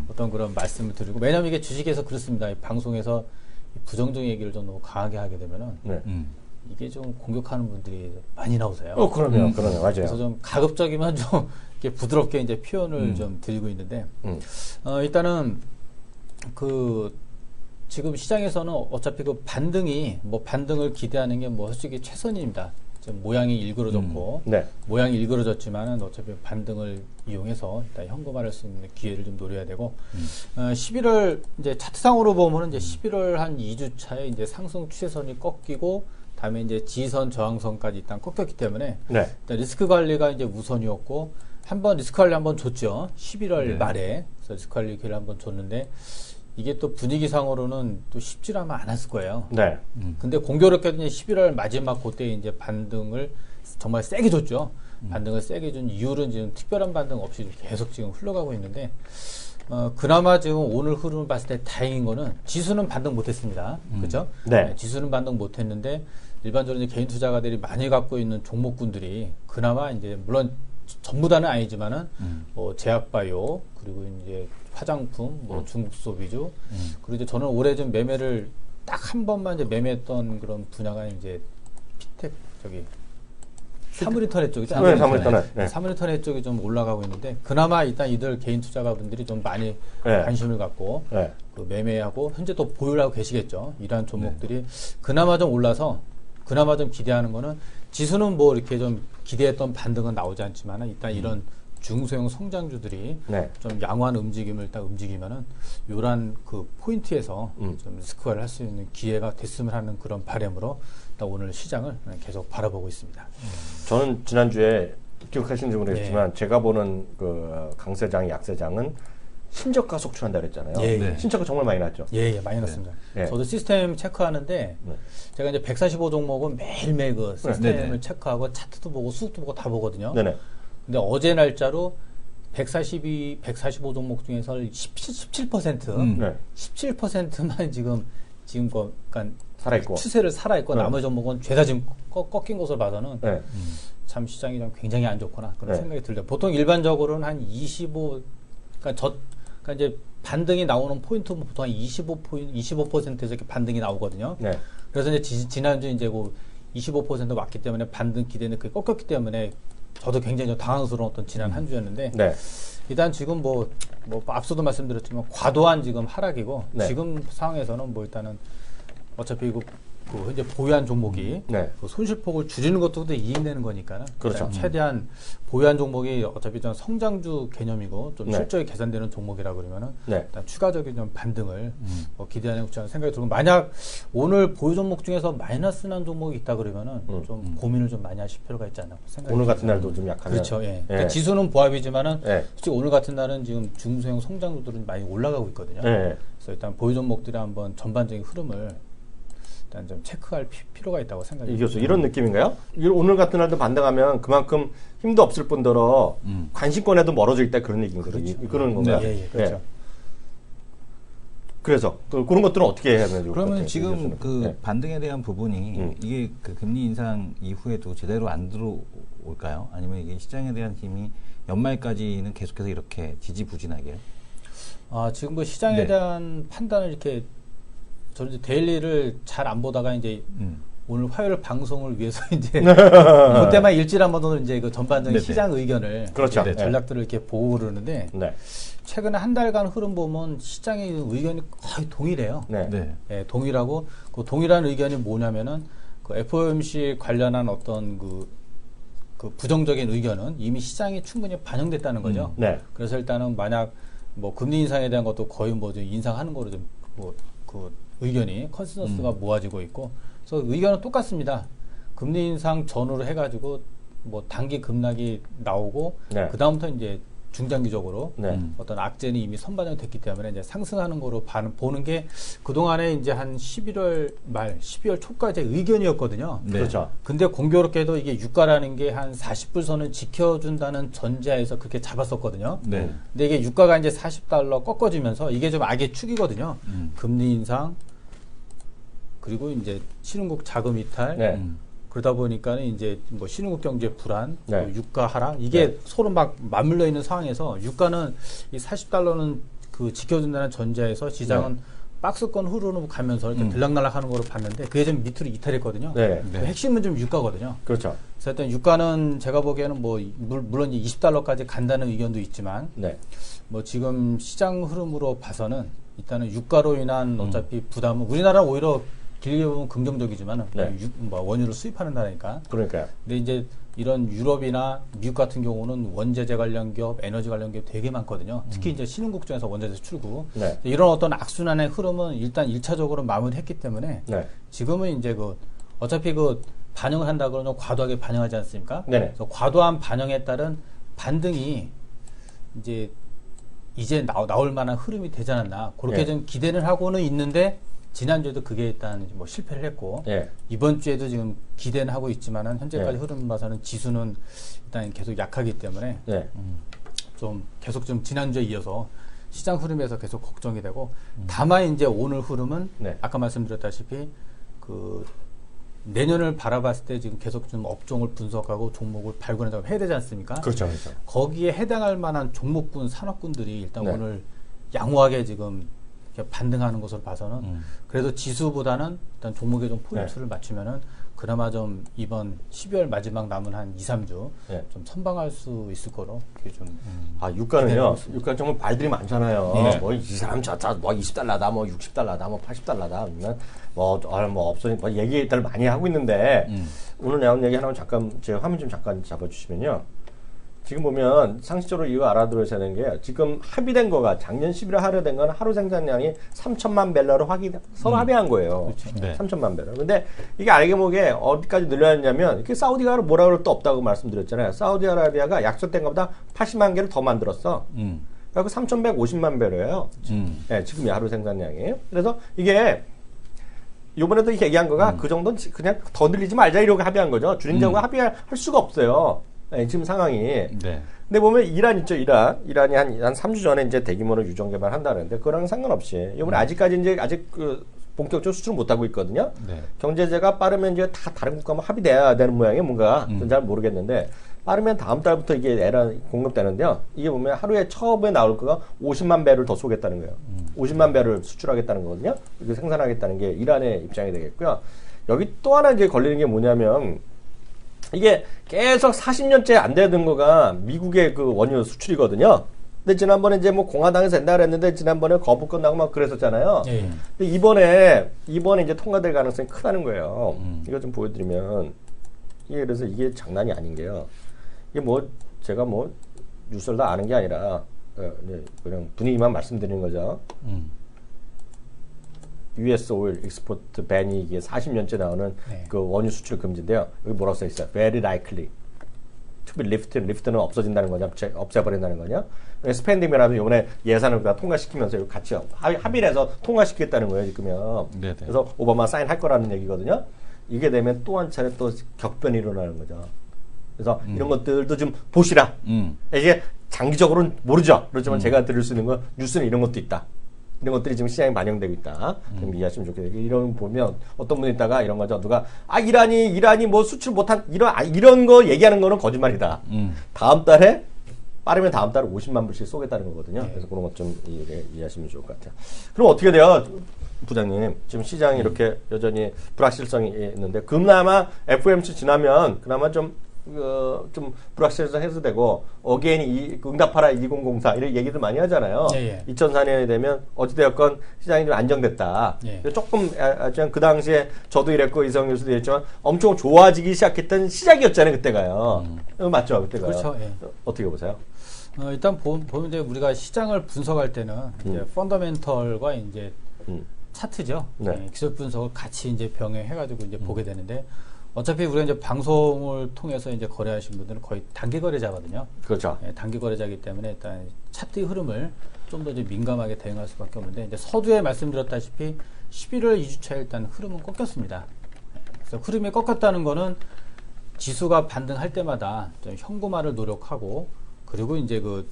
어떤 그런 말씀을 드리고 왜냐하면 이게 주식에서 그렇습니다. 이 방송에서 부정적인 얘기를 좀 너무 강하게 하게 되면은 네. 이게 좀 공격하는 분들이 많이 나오세요. 그러네요. 그러네요. 맞아요. 그래서 좀 가급적이면 좀 이렇게 부드럽게 이제 표현을 좀 드리고 있는데 일단은 그 지금 시장에서는 어차피 그 반등이 뭐 반등을 기대하는 게 뭐 솔직히 최선입니다. 지금 모양이 일그러졌고 네. 모양이 일그러졌지만은 어차피 반등을 이용해서 일단 현금화할 수 있는 기회를 좀 노려야 되고 11월 이제 차트상으로 보면은 이제 11월 한 2주 차에 이제 상승 추세선이 꺾이고 다음에 이제 지선 저항선까지 일단 꺾였기 때문에 네. 일단 리스크 관리가 이제 우선이었고 한번 리스크 관리 한번 줬죠. 11월 네. 말에 그래서 리스크 관리 기회를 한번 줬는데 이게 또 분위기상으로는 또 쉽지 않았을 거예요. 네. 근데 공교롭게도 이제 11월 마지막 그때 이제 반등을 정말 세게 줬죠. 반등을 세게 준 이유는 지금 특별한 반등 없이 계속 지금 흘러가고 있는데, 그나마 지금 오늘 흐름을 봤을 때 다행인 거는 지수는 반등 못했습니다. 그죠? 네. 지수는 반등 못했는데, 일반적으로 이제 개인 투자가들이 많이 갖고 있는 종목군들이 그나마 이제 물론 전부 다는 아니지만은 뭐 제약바이오 그리고 이제 화장품, 뭐 중국 소비주 그리고 이제 저는 올해 좀 매매를 딱 한 번만 이제 매매했던 그런 분야가 이제 피텍 저기 사물인터넷 쪽이죠. 네, 사물인터넷. 네. 사물인터넷 쪽이 좀 올라가고 있는데 그나마 일단 이들 개인 투자가분들이 좀 많이 네. 관심을 갖고 네. 그 매매하고 현재 또 보유를 하고 계시겠죠. 이러한 종목들이 그나마 좀 올라서 그나마 좀 기대하는 거는 지수는 뭐 이렇게 좀 기대했던 반등은 나오지 않지만 일단 이런 중소형 성장주들이 네. 좀 양호한 움직임을 딱 움직이면은 요런 그 포인트에서 좀 리스크화를 할 수 있는 기회가 됐으면 하는 그런 바람으로 일단 오늘 시장을 계속 바라보고 있습니다. 저는 지난주에 기억하시는지 모르겠지만 제가 보는 그 강세장, 약세장은 신저가 속출한다 그랬잖아요. 예, 예. 신저가 정말 많이 났죠. 예, 많이 났습니다. 네. 저도 시스템 체크하는데 네. 제가 이제 145 종목은 매일매일 그 시스템을 네. 체크하고 차트도 보고 수급도 보고 다 보거든요. 네네. 근데 어제 날짜로 145 종목 중에서 17%, 네. 17%만 지금 그러니까 살아있고. 추세를 살아있고 네. 나머지 종목은 죄다 지금 꺾인 것을 봐서는 네. 참 시장이 좀 굉장히 안 좋구나 그런 네. 생각이 들죠. 보통 일반적으로는 한 그러니까 이제 반등이 나오는 포인트는 보통 한 25%에서 이렇게 반등이 나오거든요. 네. 그래서 이제 지난주 이제 그 25% 왔기 때문에 반등 기대는 그게 꺾였기 때문에 저도 굉장히 좀 당황스러운 어떤 지난 한 주였는데 네. 일단 지금 뭐 앞서도 말씀드렸지만 과도한 지금 하락이고 네. 지금 상황에서는 뭐 일단은 어차피 그 현재 보유한 종목이 네. 그 손실폭을 줄이는 것도 이익 내는 거니까는 그렇죠. 일단 최대한 보유한 종목이 어차피 좀 성장주 개념이고 좀 네. 실적이 개선되는 종목이라 그러면은 네. 일단 추가적인 좀 반등을 기대하는 생각이 들고 만약 오늘 보유 종목 중에서 마이너스 난 종목이 있다 그러면은 좀 고민을 좀 많이 하실 필요가 있지 않나 생각이 오늘 같은 듭니다. 날도 좀 약하면. 그렇죠. 예. 예. 그러니까 지수는 보합이지만은 예. 솔직히 오늘 같은 날은 지금 중소형 성장주들은 많이 올라가고 있거든요. 예. 그래서 일단 보유 종목들이 한번 전반적인 흐름을 일단 좀 체크할 필요가 있다고 생각이 이교수 이런 느낌인가요? 오늘 같은 날도 반등하면 그만큼 힘도 없을 뿐더러 관심권에도 멀어져 있다 그런 얘기인거든요. 그런 건가요? 예, 그렇죠. 예. 그래서 그런 것들은 어떻게 해야 되는 그러면 지금 그 네. 반등에 대한 부분이 이게 그 금리 인상 이후에도 제대로 안 들어올까요? 아니면 이게 시장에 대한 힘이 연말까지는 계속해서 이렇게 지지부진하게요? 지금 뭐 시장에 네. 대한 판단을 이렇게 저는 이제 데일리를 잘 안 보다가 이제 오늘 화요일 방송을 위해서 이제 그때만 일주일에 한 번은 이제 그 전반적인 네네. 시장 의견을 그렇죠. 이제 네. 전략들을 이렇게 보고 그러는데 네. 최근에 한 달간 흐름 보면 시장의 의견이 거의 동일해요. 네. 네. 예, 동일하고 그 동일한 의견이 뭐냐면은 그 FOMC 관련한 어떤 그 부정적인 의견은 이미 시장에 충분히 반영됐다는 거죠. 네. 그래서 일단은 만약 뭐 금리 인상에 대한 것도 거의 뭐 좀 인상하는 거로 좀 뭐 그 의견이 컨센서스가 모아지고 있고, 그래서 의견은 똑같습니다. 금리 인상 전후로 해가지고 뭐 단기 급락이 나오고 네. 그 다음부터 이제 중장기적으로 네. 어떤 악재는 이미 선반영됐기 때문에 이제 상승하는 거로 보는 게 그동안에 이제 한 11월 말, 12월 초까지 의견이었거든요. 네. 그렇죠. 근데 공교롭게도 이게 유가라는 게 한 40불 선을 지켜준다는 전제하에서 그렇게 잡았었거든요. 네. 근데 이게 유가가 이제 40달러 꺾어지면서 이게 좀 악의 축이거든요. 금리 인상, 그리고 이제 신흥국 자금 이탈, 네. 그러다 보니까는 이제 뭐 신흥국 경제 불안, 네. 뭐 유가 하락, 이게 네. 서로 막 맞물려 있는 상황에서 유가는 이 40달러는 그 지켜준다는 전제에서 시장은 박스권 흐르는 가면서 이렇게 들락날락 하는 거로 봤는데 그게 좀 밑으로 이탈했거든요. 네. 그 핵심은 좀 유가거든요. 그렇죠. 그래서 일단 유가는 제가 보기에는 뭐 물론 20달러까지 간다는 의견도 있지만 네. 뭐 지금 시장 흐름으로 봐서는 일단은 유가로 인한 어차피 부담은 우리나라는 오히려 길게 보면 긍정적이지만 네. 뭐 원유를 수입하는 나라니까. 그러니까요. 근데 이제 이런 유럽이나 미국 같은 경우는 원자재 관련 기업, 에너지 관련 기업 되게 많거든요. 특히 이제 신흥국 중에서 원자재 출구. 네. 이런 어떤 악순환의 흐름은 일단 1차적으로 마무리했기 때문에 네. 지금은 이제 그 어차피 그 반영을 한다 그러면 과도하게 반영하지 않습니까? 네네. 그래서 과도한 반영에 따른 반등이 이제 나올 만한 흐름이 되지 않았나. 그렇게 네. 좀 기대는 하고는 있는데 지난주에도 그게 일단 뭐 실패를 했고 네. 이번 주에도 지금 기대는 하고 있지만은 현재까지 네. 흐름 봐서는 지수는 일단 계속 약하기 때문에 네. 좀 계속 좀 지난주에 이어서 시장 흐름에서 계속 걱정이 되고 다만 이제 오늘 흐름은 네. 아까 말씀드렸다시피 그 내년을 바라봤을 때 지금 계속 좀 업종을 분석하고 종목을 발굴해 해야 되지 않습니까? 그렇죠. 그렇죠. 거기에 해당할 만한 종목군, 산업군들이 일단 네. 오늘 양호하게 지금 이렇게 반등하는 것으로 봐서는 그래도 지수보다는 일단 종목에 좀 포인트를 맞추면은 그나마 좀 이번 12월 마지막 남은 한 2, 3주 네. 좀 선방할 수 있을 거로 그게 좀 아, 유가는요. 유가 정말 말들이 많잖아요. 네. 뭐, 이 사람 뭐 20달러다, 뭐 60달러다, 뭐 80달러다, 아니면 뭐 없으니 뭐 얘기들 많이 하고 있는데, 오늘 나온 얘기 하나만 잠깐, 제 화면 좀 잠깐 잡아주시면요. 지금 보면 상식적으로 이거 알아들으셔야 되는 게, 지금 합의된 거가 작년 11월 하루된 건 하루 생산량이 3천만 밸러로 서로 합의한 거예요. 그렇죠. 네. 3천만 배럴. 근데 이게 알게 모르게 어디까지 늘려놨냐면 이렇게 사우디가 뭐라고 또 없다고 말씀드렸잖아요. 사우디아라비아가 약속된 것보다 80만 개를 더 만들었어. 그래서 3,150만 배럴이에요. 네, 지금 하루 생산량이. 그래서 이게 요번에도 얘기한 거가 그 정도는 그냥 더 늘리지 말자 이러고 합의한 거죠. 줄인다고 합의할 수가 없어요. 네, 지금 상황이. 네. 근데 보면 이란 있죠, 이란이 한 3주 전에 이제 대규모로 유정 개발 한다는데 그거랑 상관없이 이번에 아직까지 이제 아직 그 본격적으로 수출을 못 하고 있거든요. 네. 경제제가 빠르면 이제 다 다른 국가만 합의돼야 되는 모양이 뭔가 잘 모르겠는데 빠르면 다음 달부터 이게 공급되는데요. 이게 보면 하루에 처음에 나올 거가 50만 배를 더 쏘겠다는 거예요. 50만 배를 수출하겠다는 거거든요. 이렇게 생산하겠다는 게 이란의 입장이 되겠고요. 여기 또 하나 이제 걸리는 게 뭐냐면 이게 계속 40년째 안 되던 거가 미국의 그 원유 수출이거든요. 근데 지난번에 이제 뭐 공화당에서 된다 그랬는데 지난번에 거부 끝나고 막 그랬었잖아요. 예. 근데 이번에 이제 통과될 가능성이 크다는 거예요. 이거 좀 보여드리면 이게 그래서 이게 장난이 아닌 게요. 이게 뭐 제가 뭐 뉴스를 다 아는 게 아니라 그냥 분위기만 말씀드리는 거죠. US 오일 익스포트 밴이 이게 40년째 나오는 네. 그 원유 수출 금지인데요. 여기 뭐라고 써 있어요? Very likely to be lifted. 리프트는 없어진다는 거냐, 없애버린다는 거냐. 스펜딩이라도 이번에 예산을 다 통과시키면서 같이 합의를 해서 통과시키겠다는 거예요, 지금요. 네네. 그래서 오바마 사인할 거라는 얘기거든요. 이게 되면 또 한 차례 또 격변이 일어나는 거죠. 그래서 이런 것들도 좀 보시라. 이게 장기적으로는 모르죠. 그렇지만 제가 들을 수 있는 건 뉴스는 이런 것도 있다. 이런 것들이 지금 시장에 반영되고 있다. 좀 이해하시면 좋겠어요. 이런 보면 어떤 분이 있다가 이런 거죠. 누가 이란이 뭐 수출 못한 이런 거 얘기하는 거는 거짓말이다. 다음 달에 빠르면 다음 달에 50만 불씩 쏘겠다는 거거든요. 그래서 그런 것 좀 이해하시면 좋을 것 같아요. 그럼 어떻게 돼요? 부장님, 지금 시장이 이렇게 여전히 불확실성이 있는데 그나마 FOMC 지나면 그나마 좀 불확실성 해소되고 어게인 응답하라 2004 이런 얘기들 많이 하잖아요. 2004년이 되면 어찌되었건 시장이 좀 안정됐다. 조금 그 당시에 저도 이랬고 이성 교수도 이랬지만 엄청 좋아지기 시작했던 시작이었잖아요. 그때가요. 맞죠? 그때가. 그렇죠. 예. 어떻게 보세요? 일단 보면 이제 우리가 시장을 분석할 때는 이제 펀더멘털과 이제 차트죠. 네. 예, 기술 분석을 같이 이제 병행해가지고 이제 보게 되는데 어차피 우리가 이제 방송을 통해서 이제 거래하신 분들은 거의 단기 거래자거든요. 그렇죠. 예, 단기 거래자이기 때문에 일단 차트의 흐름을 좀 더 이제 민감하게 대응할 수밖에 없는데 이제 서두에 말씀드렸다시피 11월 2주차에 일단 흐름은 꺾였습니다. 그래서 흐름이 꺾였다는 거는 지수가 반등할 때마다 좀 현금화를 노력하고 그리고 이제 그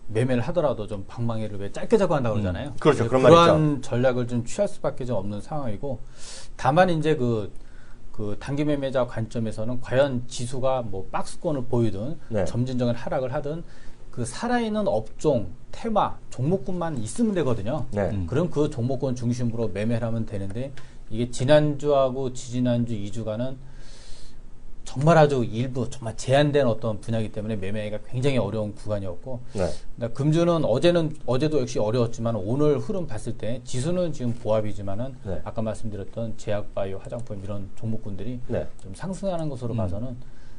매매를 하더라도 좀 방망이를 왜 짧게 잡고 한다고 그러잖아요. 그렇죠. 그런 말 그러한 전략을 좀 취할 수밖에 좀 없는 상황이고 다만 이제 그 단기 매매자 관점에서는 과연 지수가 뭐 박스권을 보이든 네. 점진적인 하락을 하든 그 살아있는 업종, 테마, 종목군만 있으면 되거든요. 네. 그럼 그 종목군 중심으로 매매를 하면 되는데 이게 지난주하고 지지난주 2주간은 정말 아주 일부 정말 제한된 어떤 분야이기 때문에 매매가 굉장히 어려운 구간이었고 네. 금주는 어제도 역시 어려웠지만 오늘 흐름 봤을 때 지수는 지금 보합이지만은 네. 아까 말씀드렸던 제약바이오, 화장품 이런 종목군들이 네. 좀 상승하는 것으로 봐서는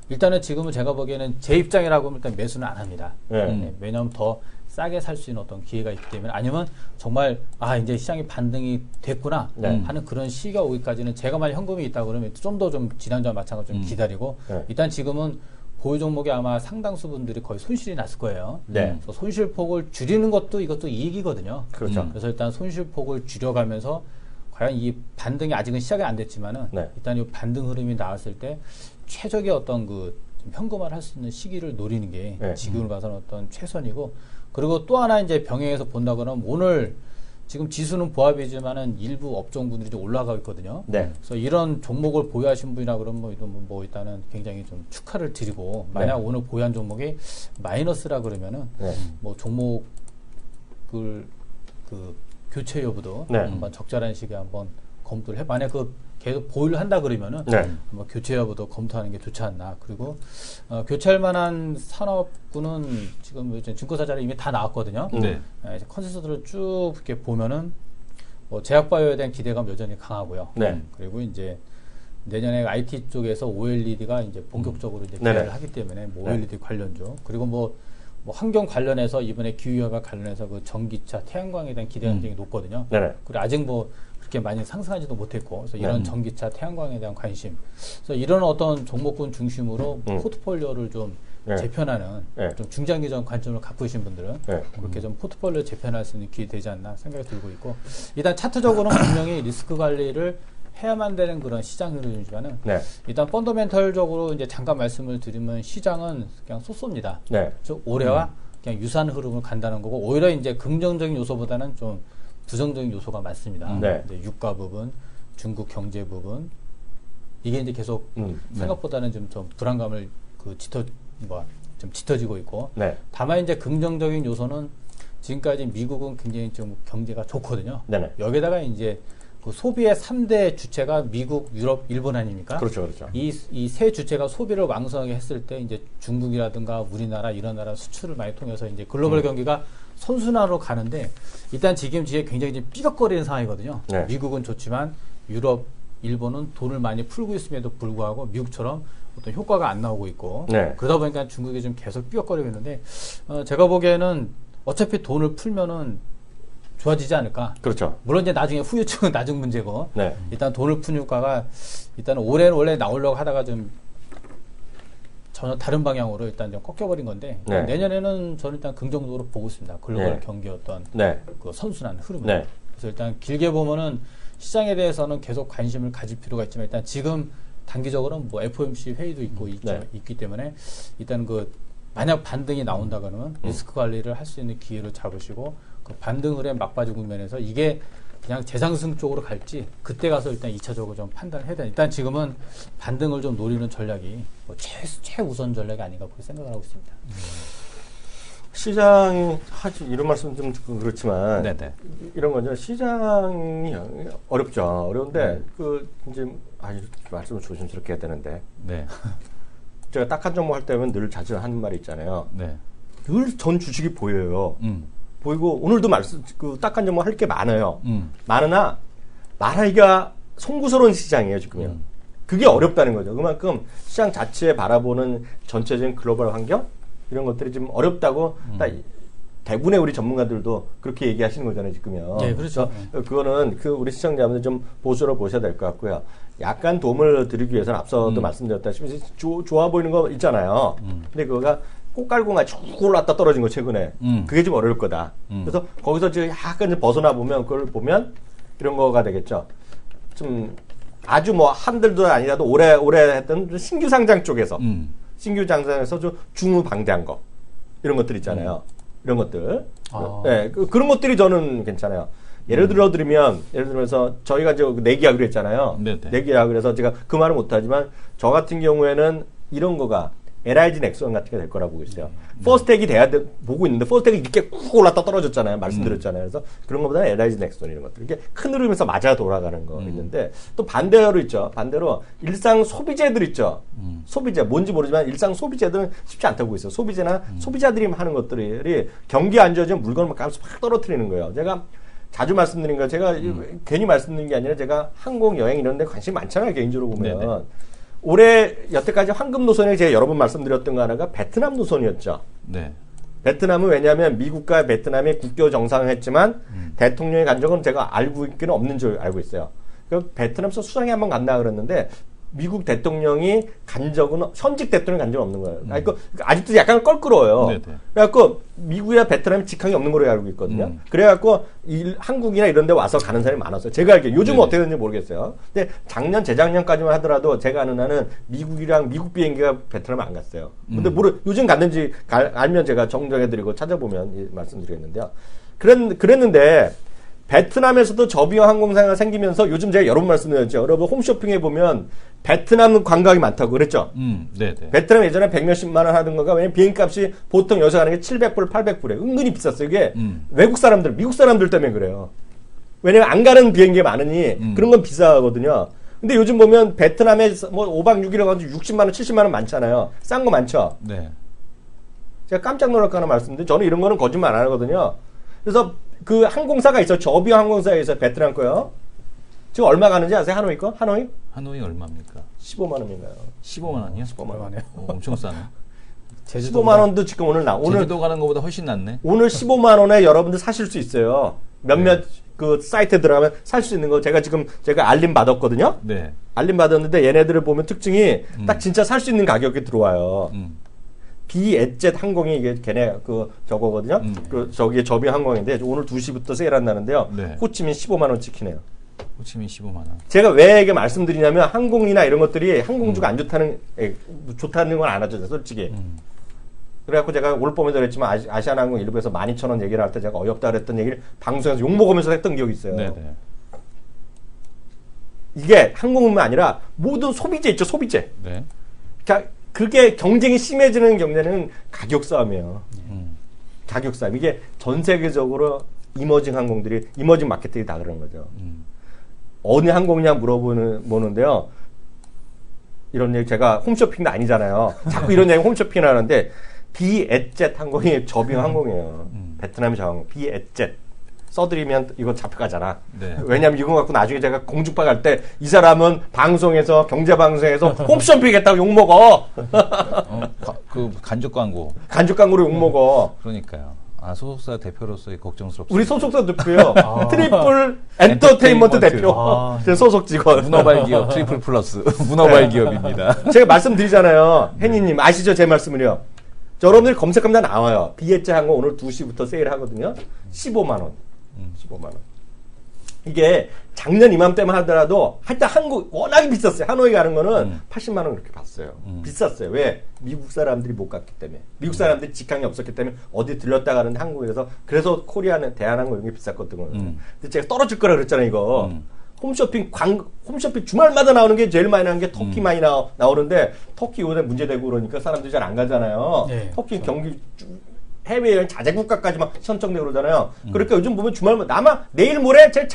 일단은 지금은 제가 보기에는 제 입장이라고 하면 일단 매수는 안 합니다. 네. 왜냐하면 더 싸게 살 수 있는 어떤 기회가 있기 때문에 아니면 정말 이제 시장이 반등이 됐구나 네. 하는 그런 시기가 오기까지는 제가 만약 현금이 있다 그러면 좀 더 좀 지난주와 마찬가지로 좀 기다리고 네. 일단 지금은 보유 종목에 아마 상당수 분들이 거의 손실이 났을 거예요. 네. 그래서 손실폭을 줄이는 것도 이것도 이익이거든요. 그렇죠. 그래서 일단 손실폭을 줄여가면서 과연 이 반등이 아직은 시작이 안 됐지만은 네. 일단 이 반등 흐름이 나왔을 때 최적의 어떤 좀 현금화를 할 수 있는 시기를 노리는 게 네. 지금을 봐서는 어떤 최선이고 그리고 또 하나 이제 병행해서 본다 그러면 오늘 지금 지수는 보합이지만은 일부 업종군들이 좀 올라가고 있거든요. 네. 그래서 이런 종목을 보유하신 분이라 그러면 뭐 일단은 굉장히 좀 축하를 드리고 만약 오늘 보유한 종목이 마이너스라 그러면은 네. 뭐 종목을 교체 여부도 네. 한번 적절한 시기에 한번 검토를 해. 만약 계속 보유를 한다 그러면은 네. 뭐 교체 여부도 검토하는 게 좋지 않나. 그리고 교체할 만한 산업군은 지금 이제 증권사 자료 이미 다 나왔거든요. 네. 컨센서스를 쭉 이렇게 보면은 뭐 제약바이오에 대한 기대감 여전히 강하고요. 네. 그리고 이제 내년에 IT 쪽에서 OLED가 이제 본격적으로 이제 네네. 개발을 하기 때문에 뭐 OLED 관련주 그리고 뭐 환경 관련해서 이번에 기후위험과 관련해서 그 전기차, 태양광에 대한 기대가 굉장히 높거든요. 네네. 그리고 아직 뭐 그렇게 많이 상승하지도 못했고, 그래서 이런 전기차, 태양광에 대한 관심, 그래서 이런 어떤 종목군 중심으로 포트폴리오를 좀 네. 재편하는 네. 좀 중장기적 관점을 갖고 계신 분들은 네. 그렇게 좀 포트폴리오 재편할 수 있는 기회 되지 않나 생각이 들고 있고, 일단 차트적으로는 분명히 리스크 관리를 해야만 되는 그런 시장 흐름이지만은 네. 일단 펀더멘털적으로 이제 잠깐 말씀을 드리면 시장은 그냥 쏘쏘입니다. 네. 즉 올해와 그냥 유사한 흐름을 간다는 거고 오히려 이제 긍정적인 요소보다는 좀 부정적인 요소가 많습니다. 네. 이제 유가 부분, 중국 경제 부분 이게 이제 계속 생각보다는 좀 불안감을 좀 짙어지고 있고 네. 다만 이제 긍정적인 요소는 지금까지 미국은 굉장히 좀 경제가 좋거든요. 네네. 여기다가 이제 그 소비의 3대 주체가 미국, 유럽, 일본 아닙니까? 그렇죠, 그렇죠. 이 세 주체가 소비를 왕성하게 했을 때 이제 중국이라든가 우리나라 이런 나라 수출을 많이 통해서 이제 글로벌 경기가 선순환으로 가는데 일단 지금 굉장히 지금 삐걱거리는 상황이거든요. 네. 미국은 좋지만 유럽, 일본은 돈을 많이 풀고 있음에도 불구하고 미국처럼 어떤 효과가 안 나오고 있고 네. 그러다 보니까 중국이 좀 계속 삐걱거리고 있는데 제가 보기에는 어차피 돈을 풀면은 좋아지지 않을까. 그렇죠. 물론 이제 나중에 후유증은 나중 문제고 네. 일단 돈을 푸는 효과가 일단 올해는 원래 나오려고 하다가 좀 전혀 다른 방향으로 일단 좀 꺾여버린 건데 네. 내년에는 저는 일단 긍정적으로 보고 있습니다. 글로벌 네. 경기 어떤 네. 그 선순환 흐름을. 네. 그래서 일단 길게 보면은 시장에 대해서는 계속 관심을 가질 필요가 있지만 일단 지금 단기적으로는 뭐 FOMC 회의도 있고 있기 때문에 일단 만약 반등이 나온다 그러면 리스크 관리를 할 수 있는 기회를 잡으시고 그 반등 흐름 막바지 국면에서 이게 그냥 재상승 쪽으로 갈지 그때 가서 일단 2차적으로 좀 판단을 해야 돼. 일단 지금은 반등을 좀 노리는 전략이 뭐 최우선 전략이 아닌가 그렇게 생각을 하고 있습니다. 시장이 이런 말씀 좀 그렇지만 네네. 이런 거죠. 시장이 어렵죠. 어려운데 이제 말씀을 조심스럽게 해야 되는데 네. 제가 딱 한 종목 할 때면 늘 자주 하는 말이 있잖아요. 네. 늘 전 주식이 보여요. 보이고 오늘도 딱 한 종목 할 게 많아요. 많으나 말하기가 송구스러운 시장이에요 지금요. 그게 어렵다는 거죠. 그만큼 시장 자체에 바라보는 전체적인 글로벌 환경 이런 것들이 좀 어렵다고 대부분의 우리 전문가들도 그렇게 얘기하시는 거잖아요, 지금요. 네, 그렇죠. 그래서 그거는 우리 시청자분들 좀 보수로 보셔야 될 것 같고요. 약간 도움을 드리기 위해서는 앞서도 말씀드렸다시피 좋아 보이는 거 있잖아요. 근데 그거가 꽃갈공가 쭉 올랐다 떨어진 거 최근에. 그게 좀 어려울 거다. 그래서 거기서 지금 약간 좀 벗어나 보면 그걸 보면 이런 거가 되겠죠. 좀 아주 뭐 한들도 아니라도 오래 했던 신규 상장 쪽에서 신규 상장에서 좀 중후방대한 거 이런 것들 있잖아요. 이런 것들. 네, 그런 것들이 저는 괜찮아요. 예를 들어서 저희가 이제 내기하기로 했잖아요. 내기하기로 해서 제가 그 말은 못하지만 저 같은 경우에는 이런 거가 LIG 넥슨 같은 게 될 거라고 보고 있어요. 퍼스트택이 돼야 보고 있는데 퍼스트택이 이렇게 꾹 올랐다 떨어졌잖아요. 말씀드렸잖아요. 그래서 그런 것보다는 LIG 넥슨 이런 것들 이게 큰 흐름에서 맞아 돌아가는 거 있는데 또 반대로 있죠. 반대로 일상 소비재들 있죠. 소비재 뭔지 모르지만 일상 소비재들은 쉽지 않다고 있어요. 소비재나 소비자들이 하는 것들이 경기 안 좋아지면 물건을 값을 확 떨어뜨리는 거예요. 제가 자주 말씀드린 거 제가 괜히 말씀드린 게 아니라 제가 항공 여행 이런 데 관심이 많잖아요. 개인적으로 보면. 네네. 올해 여태까지 황금 노선에 제가 여러 번 말씀드렸던 거 하나가 베트남 노선이었죠. 네. 베트남은 왜냐하면 미국과 베트남이 국교 정상했지만 대통령이 간 적은 제가 알고 있기는 없는 줄 알고 있어요. 그 베트남에서 수상에 한번 갔나 그랬는데 미국 대통령이 간 적은 현직 대통령이 간 적은 없는 거예요. 그러니까 아직도 약간 껄끄러워요. 네네. 그래갖고 미국이나 베트남이 직항이 없는 걸로 알고 있거든요. 그래갖고 한국이나 이런 데 와서 가는 사람이 많았어요. 제가 알기에 요즘은 어떻게 되는지 모르겠어요. 근데 작년 재작년까지만 하더라도 제가 아는 한은 미국 비행기가 베트남에 안 갔어요. 근데 요즘 갔는지 알면 제가 정정해드리고 찾아보면 말씀드리겠는데요. 그랬는데 베트남에서도 저비용 항공사가 생기면서 요즘 제가 여러 번 말씀드렸죠. 여러분 홈쇼핑에 보면 베트남 관광이 많다고 그랬죠. 네네. 베트남 예전에 100몇십만 원 하던 거가 왜냐면 비행값이 보통 여기서 가는 게 700불, 800불에 은근히 비쌌어요. 이게 외국 사람들, 미국 사람들 때문에 그래요. 왜냐면 안 가는 비행기가 많으니 그런 건 비싸거든요. 근데 요즘 보면 베트남에 뭐 5박 6일에 가지고 60만 원, 70만 원 많잖아요. 싼 거 많죠. 네. 제가 깜짝 놀랄까 하나 말씀드리는데 저는 이런 거는 거짓말 안 하거든요. 그래서 그 항공사가 있어. 저비용 항공사가 있어. 베트남 거요. 지금 얼마 가는지 아세요? 하노이 거? 하노이 얼마입니까? 15만 원인가요? 15만 원이요? 15만 원이요. 엄청 싸네. 15만 원도 지금 오늘 제주도 가는 것보다 훨씬 낫네. 오늘 15만 원에 여러분들 사실 수 있어요. 몇몇 그 사이트에 들어가면 살 수 있는 거 제가 알림 받았거든요. 네. 알림 받았는데 얘네들을 보면 특징이 딱 진짜 살 수 있는 가격이 들어와요. 비엣젯 항공이 이게 걔네 저거거든요. 저기에 저비용 항공인데 오늘 2시부터 세일한다는데요. 네. 호치민 15만 원 찍히네요. 호치민 15만 원. 제가 왜 이게 말씀드리냐면 항공이나 이런 것들이 항공주가 안 좋다는 건 안 하죠, 솔직히. 그래갖고 제가 올 봄에도 그랬지만 아시아나항공 일부에서 12,000원 얘기를 할 때 제가 어이없다 그랬던 얘기를 방송에서 욕먹으면서 했던 기억이 있어요. 네네. 이게 항공뿐만 아니라 모든 소비재 있죠, 소비재. 네. 그러니까 그게 경쟁이 심해지는 경제는 가격 싸움이에요. 가격 싸움. 이게 전 세계적으로 이머징 항공들이, 이머징 마케팅이 다 그러는 거죠. 어느 항공이냐 물어보는데요. 이런 얘기, 제가 홈쇼핑도 아니잖아요. 자꾸 이런 얘기 홈쇼핑 하는데, 비엣젯 항공이 저비용 항공이에요. 베트남이 저항, 비엣젯. 써드리면 이거 잡혀가잖아. 네. 왜냐면 이거 갖고 나중에 제가 공중파 갈 때 이 사람은 방송에서 경제방송에서 홈쇼핑 했다고 욕먹어. 그 간접 광고. 간접 광고로 욕먹어. 그러니까요. 소속사 대표로서의 걱정스럽습니다. 우리 소속사 대표요. 트리플 엔터테인먼트 대표. 제 소속 직원. 문어발 기업 트리플 플러스. 문어발 기업입니다. 제가 말씀드리잖아요. 혜니님 아시죠? 제 말씀을요. 여러분들 검색하면 다 나와요. 비엣젯 항공 오늘 2시부터 세일하거든요. 15만 원. 15만 원. 이게 작년 이맘때만 하더라도 하여튼 한국 워낙에 비쌌어요. 하노이 가는 거는 80만 원 그렇게 받았어요. 비쌌어요. 왜? 미국 사람들이 못 갔기 때문에. 미국 사람들이 직항이 없었기 때문에 어디 들렸다 가는데 한국에서 그래서 코리아는 대한항공 이게 비쌌거든요. 근데 제가 떨어질 거라 그랬잖아요, 이거. 홈쇼핑 주말마다 나오는 게 제일 많이 나오는 게 터키 많이 나오는데 터키 요새 문제되고 그러니까 사람들이 잘 안 가잖아요. 네, 터키 그렇죠. 경기 해외여행 자제국가까지만 선정되고 그러잖아요. 그러니까 요즘 보면 주말마다 아마 내일 모레 제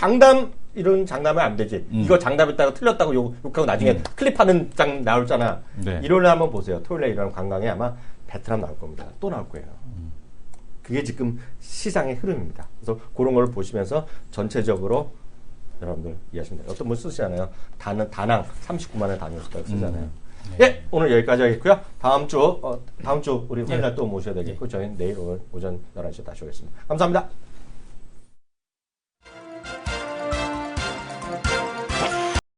이런 장담은 안 되지. 이거 장담했다가 틀렸다고 욕하고 나중에 클립하는 장 나올잖아. 네. 일요일에 한번 보세요. 토요일에 일어나는 관광에 아마 베트남 나올 겁니다. 또 나올 거예요. 그게 지금 시장의 흐름입니다. 그래서 그런 걸 보시면서 전체적으로 여러분들 이해하시면 돼요. 어떤 분 쓰시잖아요. 다낭 39만 원 다녔다고 쓰잖아요. 예, 오늘 여기까지 하겠고요. 다음 주 우리 화요일 날 또 모셔야 되겠고 저희는 내일 오전 11시에 다시 오겠습니다. 감사합니다.